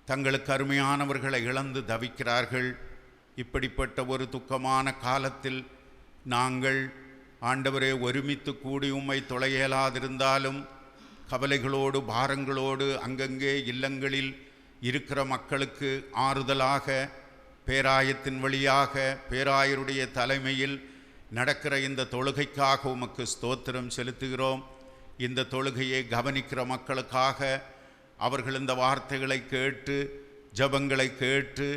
தங்களுக்கு அருமையானவர்களை இழந்து தவிக்கிறார்கள். இப்படிப்பட்ட ஒரு துக்கமான காலத்தில் நாங்கள் ஆண்டவரே ஒருமித்து கூடி உம்மை தொழ இயலாதிருந்தாலும் கவலைகளோடு பாரங்களோடு அங்கங்கே இல்லங்களில் இருக்கிற மக்களுக்கு ஆறுதலாக பேராயத்தின் வழியாக பேராயருடைய தலைமையில் நடக்கிற இந்த தொழுகைக்காக உமக்கு ஸ்தோத்திரம் செலுத்துகிறோம். இந்த தொழுகையை கவனிக்கிற மக்களுக்காக அவர்கள் இந்த வார்த்தைகளை கேட்டு ஜபங்களை கேட்டு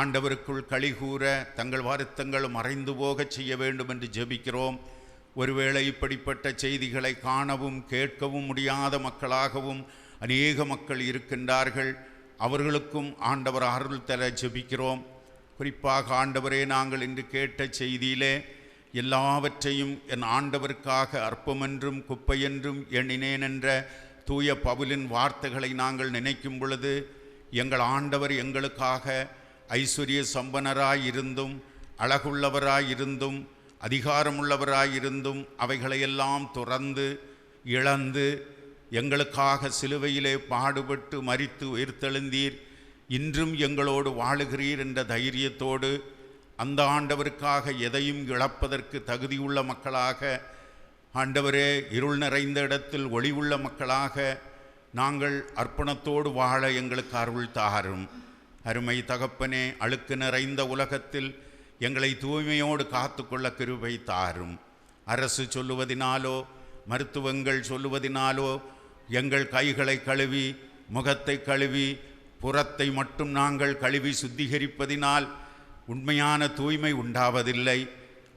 ஆண்டவருக்குள் களிகூற தங்கள் வருத்தங்கள் மறைந்து போகச் செய்ய வேண்டும் என்று ஜெபிக்கிறோம். ஒருவேளை இப்படிப்பட்ட செய்திகளை காணவும் கேட்கவும் முடியாத மக்களாகவும் அநேக மக்கள் இருக்கின்றார்கள். அவர்களுக்கும் ஆண்டவர் அருள் தர ஜெபிக்கிறோம். குறிப்பாக ஆண்டவரே, நாங்கள் இன்று கேட்ட செய்தியிலே எல்லாவற்றையும் என் ஆண்டவருக்காக அற்பமென்றும் குப்பையென்றும் எண்ணினேன் என்ற தூய பவுலின் வார்த்தைகளை நாங்கள் நினைக்கும் பொழுது, எங்கள் ஆண்டவர் எங்களுக்காக ஐஸ்வர்ய சம்பனராயிருந்தும் அழகுள்ளவராயிருந்தும் அதிகாரமுள்ளவராயிருந்தும் அவைகளையெல்லாம் துறந்து இழந்து எங்களுக்காக சிலுவையிலே பாடுபட்டு மரித்து உயிர்த்தெழுந்தீர். இன்றும் எங்களோடு வாழுகிறீர் என்ற தைரியத்தோடு அந்த ஆண்டவருக்காக எதையும் இழப்பதற்கு தகுதியுள்ள மக்களாக, ஆண்டவரே, இருள் நிறைந்த இடத்தில் ஒளி உள்ள மக்களாக நாங்கள் அர்ப்பணத்தோடு வாழ எங்களுக்கு அருள் தாரும். அருமை தகப்பனே, அழுக்கு நிறைந்த உலகத்தில் எங்களை தூய்மையோடு காத்துக்கொள்ள கிருபை தாரும். அரசு சொல்லுவதினாலோ மருத்துவங்கள் சொல்லுவதினாலோ எங்கள் கைகளை கழுவி முகத்தை கழுவி புறத்தை மட்டும் நாங்கள் கழுவி சுத்திகரிப்பதினால் உண்மையான தூய்மை உண்டாவதில்லை,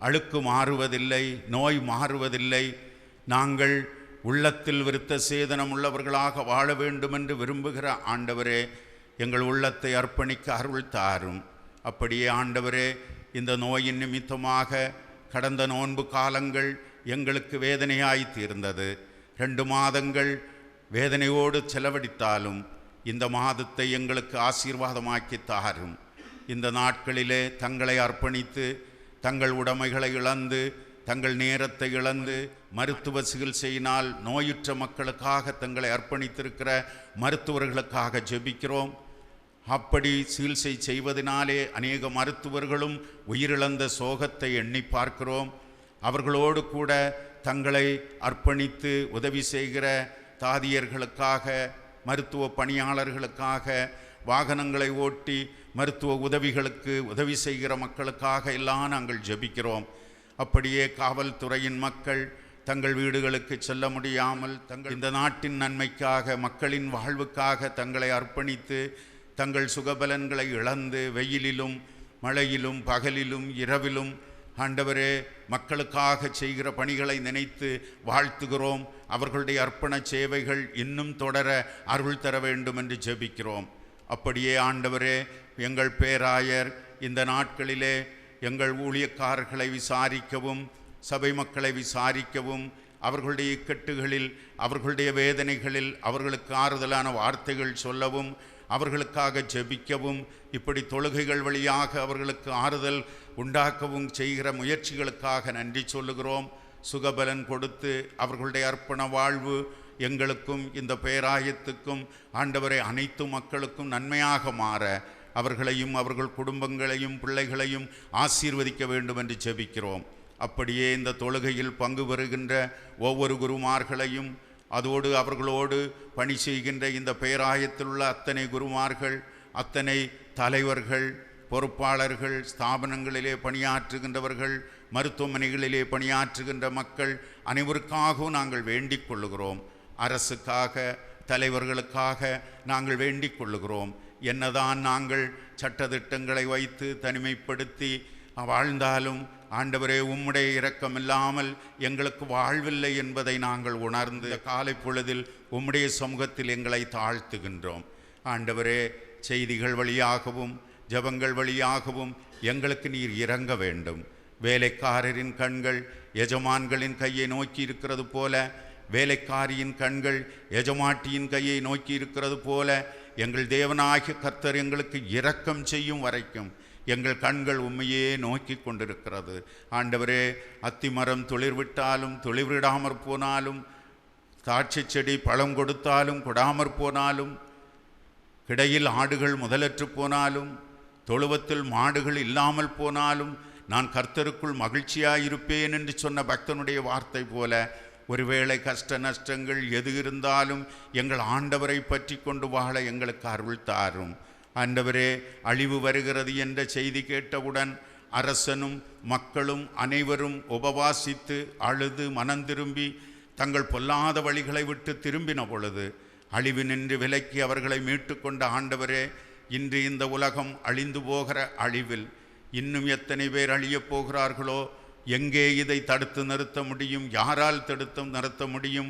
அழுக்கு மாறுவதில்லை, நோய் மாறுவதில்லை. நாங்கள் உள்ளத்தில் விருத்த சேதனம் உள்ளவர்களாக வாழ வேண்டுமென்று விரும்புகிற ஆண்டவரே, எங்கள் உள்ளத்தை அர்ப்பணிக்க அருள் தாரும். அப்படியே ஆண்டவரே, இந்த நோயின் நிமித்தமாக கடந்த நோன்பு காலங்கள் எங்களுக்கு வேதனையாய் தீர்ந்தது. 2 மாதங்கள் வேதனையோடு செலவழித்தாலும் இந்த மாதத்தை எங்களுக்கு ஆசீர்வாதமாக்கி தாரும். இந்த நாட்களிலே தங்களை அர்ப்பணித்து தங்கள் உடைமைகளை இழந்து தங்கள் நேரத்தை இழந்து மருத்துவ சிகிச்சையினால் நோயுற்ற மக்களுக்காக தங்களை அர்ப்பணித்திருக்கிற மருத்துவர்களுக்காக ஜெபிக்கிறோம். அப்படி சிகிச்சை செய்வதனாலே அநேக மருத்துவர்களும் உயிரிழந்த சோகத்தை எண்ணி பார்க்கிறோம். அவர்களோடு கூட தங்களை அர்ப்பணித்து உதவி செய்கிற தாதியர்களுக்காக, மருத்துவ பணியாளர்களுக்காக, வாகனங்களை ஓட்டி மருத்துவ உதவிகளுக்கு உதவி செய்கிற மக்களுக்காக எல்லாம் நாங்கள் ஜெபிக்கிறோம். அப்படியே காவல்துறையின் மக்கள் தங்கள் வீடுகளுக்கு செல்ல முடியாமல் இந்த நாட்டின் நன்மைக்காக, மக்களின் வாழ்வுக்காக தங்களை அர்ப்பணித்து தங்கள் சுகபலன்களை இழந்து வெயிலிலும் மழையிலும் பகலிலும் இரவிலும் ஆண்டவரே மக்களுக்காக செய்கிற பணிகளை நினைத்து வாழ்த்துகிறோம். அவர்களுடைய அர்ப்பண சேவைகள் இன்னும் தொடர அருள் தர வேண்டும் என்று ஜெபிக்கிறோம். அப்படியே ஆண்டவரே எங்கள் பேராயர் இந்த நாட்களிலே எங்கள் ஊழியக்காரர்களை விசாரிக்கவும், சபை மக்களை விசாரிக்கவும், அவர்களுடைய இக்கட்டுகளில் அவர்களுடைய வேதனைகளில் அவர்களுக்கு ஆறுதலான வார்த்தைகள் சொல்லவும், அவர்களுக்காக ஜெபிக்கவும், இப்படி தொழுகைகள் வழியாக அவர்களுக்கு ஆறுதல் உண்டாக்கவும் செய்கிற முயற்சிகளுக்காக நன்றி சொல்லுகிறோம். சுகபலன் கொடுத்து அவர்களுடைய அர்ப்பண வாழ்வு எங்களுக்கும் இந்த பேராயத்துக்கும் ஆண்டவரை அனைத்து மக்களுக்கும் நன்மையாக மாற அவர்களையும் அவர்கள் குடும்பங்களையும் பிள்ளைகளையும் ஆசீர்வதிக்க வேண்டும் என்று ஜெபிக்கிறோம். அப்படியே இந்த தொழுகையில் பங்கு பெறுகின்ற ஒவ்வொரு குருமார்களையும், அதோடு அவர்களோடு பணி செய்கின்ற இந்த பேராயத்தில் உள்ள அத்தனை குருமார்கள், அத்தனை தலைவர்கள், பொறுப்பாளர்கள், ஸ்தாபனங்களிலே பணியாற்றுகின்றவர்கள், மருத்துவமனைகளிலே பணியாற்றுகின்ற மக்கள் அனைவருக்காகவும் நாங்கள் வேண்டிக் கொள்ளுகிறோம். அரசுக்காக, தலைவர்களுக்காக நாங்கள் வேண்டிக் கொள்ளுகிறோம். என்னதான் நாங்கள் சட்டதிட்டங்களை வைத்து தனிமைப்படுத்தி வாழ்ந்தாலும் ஆண்டவரே உம்முடைய இரக்கமில்லாமல் எங்களுக்கு வாழ்வில்லை என்பதை நாங்கள் உணர்ந்து காலை பொழுதில் உம்முடைய சமூகத்தில் எங்களை தாழ்த்துகின்றோம். ஆண்டவரே, செய்திகள் வழியாகவும் ஜபங்கள் வழியாகவும் எங்களுக்கு நீர் இறங்க வேண்டும். வேலைக்காரரின் கண்கள் எஜமான்களின் கையை நோக்கி இருக்கிறது போல, வேலைக்காரியின் கண்கள் எஜமாட்டியின் கையை நோக்கி இருக்கிறது போல, எங்கள் தேவனாகிய கர்த்தர் எங்களுக்கு இரக்கம் செய்யும் வரைக்கும் எங்கள் கண்கள் உண்மையே நோக்கி கொண்டிருக்கிறது. ஆண்டவரே, அத்திமரம் துளிர்விட்டாலும் துளிர்விடாமற் போனாலும், திராட்சை செடி பழம் கொடுத்தாலும் கொடாமற் போனாலும், கிடையில் ஆடுகள் முதலற்று போனாலும், தொழுவத்தில் மாடுகள் இல்லாமல் போனாலும் நான் கர்த்தருக்குள் மகிழ்ச்சியாயிருப்பேன் என்று சொன்ன பக்தனுடைய வார்த்தை போல, ஒருவேளை கஷ்ட நஷ்டங்கள் எது இருந்தாலும் எங்கள் ஆண்டவரை பற்றி கொண்டு வாழ எங்களுக்கு அருள் தாரும். ஆண்டவரே, அழிவு வருகிறது என்ற செய்தி கேட்டவுடன் அரசனும் மக்களும் அனைவரும் உபவாசித்து அழுது மனந்திரும்பி தங்கள் பொல்லாத வழிகளை விட்டு திரும்பின பொழுது அழிவு நின்று விலக்கி அவர்களை மீட்டு கொண்ட ஆண்டவரே, இன்று இந்த உலகம் அழிந்து போகிற அழிவில் இன்னும் எத்தனை பேர் அழியப் போகிறார்களோ, எங்கே இதை தடுத்து நிறுத்த முடியும்? யாரால் தடுத்து நிறுத்த முடியும்?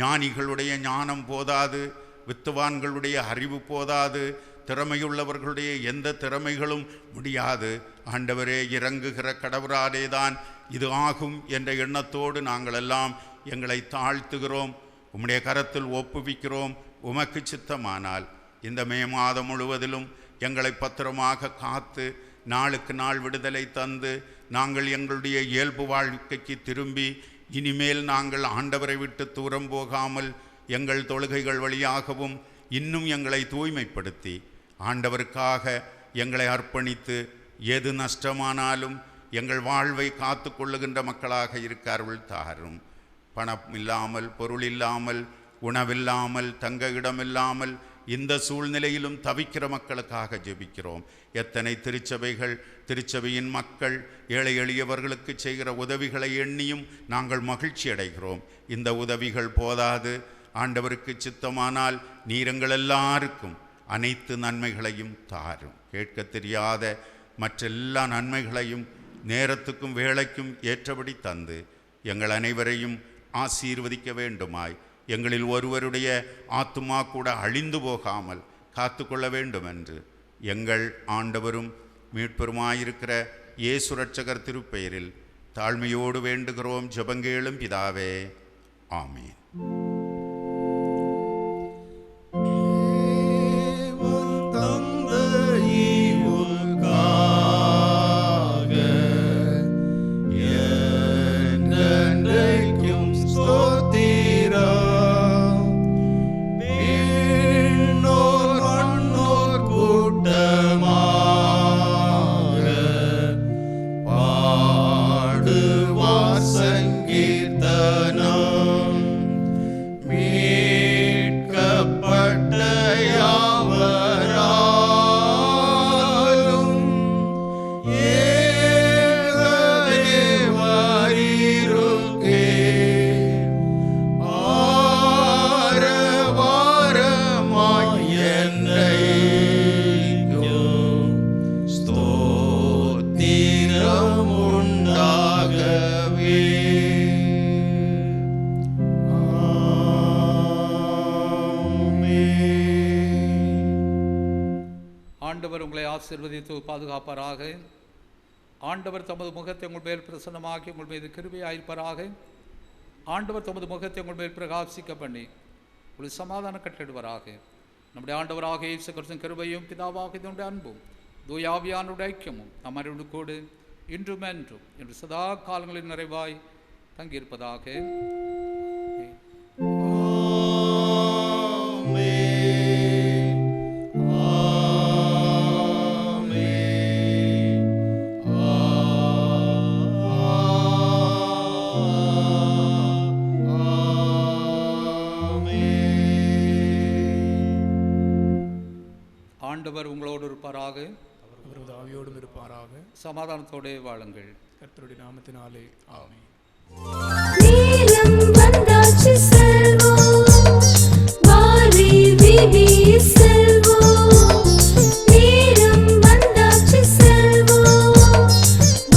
ஞானிகளுடைய ஞானம் போதாது, வித்துவான்களுடைய அறிவு போதாது, திறமையுள்ளவர்களுடைய எந்த திறமைகளும் முடியாது. ஆண்டவரே, இறங்குகிற கடவுளாலே தான் இது ஆகும் என்ற எண்ணத்தோடு நாங்கள் எல்லாம் எங்களை தாழ்த்துகிறோம், உம்முடைய கரத்தில் ஒப்புவிக்கிறோம். உமக்கு சித்தமானால் இந்த மே மாதம் முழுவதிலும் எங்களை பத்திரமாக காத்து நாளுக்கு நாள் விடுதலை தந்து நாங்கள் எங்களுடைய இயல்பு வாழ்க்கைக்கு திரும்பி இனிமேல் நாங்கள் ஆண்டவரை விட்டு தூரம் போகாமல் எங்கள் தொழுகைகள் வழியாகவும் இன்னும் எங்களை தூய்மைப்படுத்தி ஆண்டவருக்காக எங்களை அர்ப்பணித்து எது நஷ்டமானாலும் எங்கள் வாழ்வை காத்து கொள்ளுகின்ற மக்களாக இருக்க அருள் தாரும். பணம் இல்லாமல், பொருள் இல்லாமல், உணவில்லாமல், தங்க இடமில்லாமல் இந்த சூழ்நிலையிலும் தவிக்கிற மக்களுக்காக ஜெபிக்கிறோம். எத்தனை திருச்சபைகள், திருச்சபையின் மக்கள் ஏழை எளியவர்களுக்கு செய்கிற உதவிகளை எண்ணியும் நாங்கள் மகிழ்ச்சி அடைகிறோம். இந்த உதவிகள் போதாது. ஆண்டவருக்கு சித்தமானால் நீரங்கள் எல்லாருக்கும் அனைத்து நன்மைகளையும் தாரும். கேட்க தெரியாத மற்றெல்லா நன்மைகளையும் நேரத்துக்கும் வேளைக்கும் ஏற்றபடி தந்து எங்கள் அனைவரையும் ஆசீர்வதிக்க வேண்டுமாய் எங்களில் ஒருவருடைய ஆத்துமா கூட அழிந்து போகாமல் காத்து கொள்ள வேண்டும் என்று எங்கள் ஆண்டவரும் மீட்பெருமாயிருக்கிற இயேசு இரட்சகர் திருப்பெயரில் தாழ்மையோடு வேண்டுகிறோம். ஜெபங்கேளும் பிதாவே, ஆமீன். ஆண்டவர் உங்களை ஆசீர்வதித்து பாதுகாப்பாராக. ஆண்டவர் தமது முகத்தை உங்கள் மேல் பிரசன்னமாக்கி உங்கள் மீது கிருபையாயிருப்பாராக. ஆண்டவர் தமது முகத்தை உங்கள் மேல் பிரகாசிக்க பண்ணி உங்களை சமாதானம் கட்டிடுவாராக. நம்முடைய ஆண்டவராக இயேசு கிறிஸ்துவின் கிருபையும் பிதாவாக இதனுடைய அன்பும் தூய ஆவியானவருடைய ஐக்கியமும் நம் அனைவரோடு இன்றும் என்றும் என்று சதா காலங்களில் நிறைவாய் தங்கியிருப்பதாக. ஆண்டவர் உங்களோடு இருப்பாராக. அவரது ஆவியோடும் இருப்பாராக. சமாதானத்தோடு வாழுங்கள். கர்த்தருடைய நாமத்தினாலே ஆமென். நீலம் வந்தாச்சு செல்வோம், வாரி வீதியே செல்வோம். நீலம் வந்தாச்சு செல்வோம்,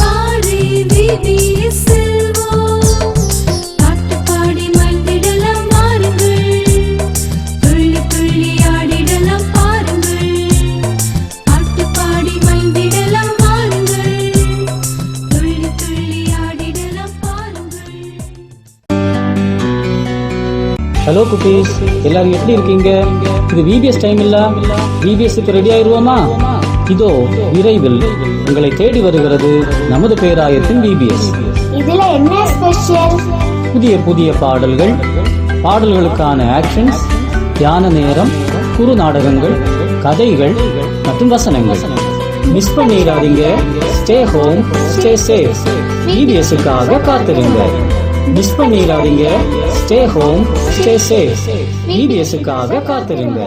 வாரி வீதியே செல்வோம். பாட்டு பாடி மகிழ்ந்திடலாம் வாருங்கள், துள்ளி துள்ளி ஆடிடலாம் பாருங்கள். பாட்டு பாடி மகிழ்ந்திடலாம் வாருங்கள், துள்ளி துள்ளி ஆடிடலாம் பாருங்கள். ஹலோ குட்டீஸ், எல்லாரும் எப்படி இருக்கீங்க? இது VBS டைம் இல்ல? VBSக்கு ரெடி ஆயிருவோமா? இதோ விரைவில் உங்களை தேடி வருகிறது நமது பேராயத்தின் VBS. இதுல என்ன ஸ்பெஷல்? புதிய புதிய பாடல்கள், பாடல்களுக்கான ஆக்ஷன்ஸ், தியான நேரம், குறு நாடகங்கள், கதைகள் மற்றும் வசனங்கள். மிஸ் பண்ணிடாதீங்க. Stay home, stay safe. VBSக்காக காத்திருங்க. மிஸ் பண்ணிடாதீங்க. Stay home, stay safe. VBSக்காக காத்திருங்க.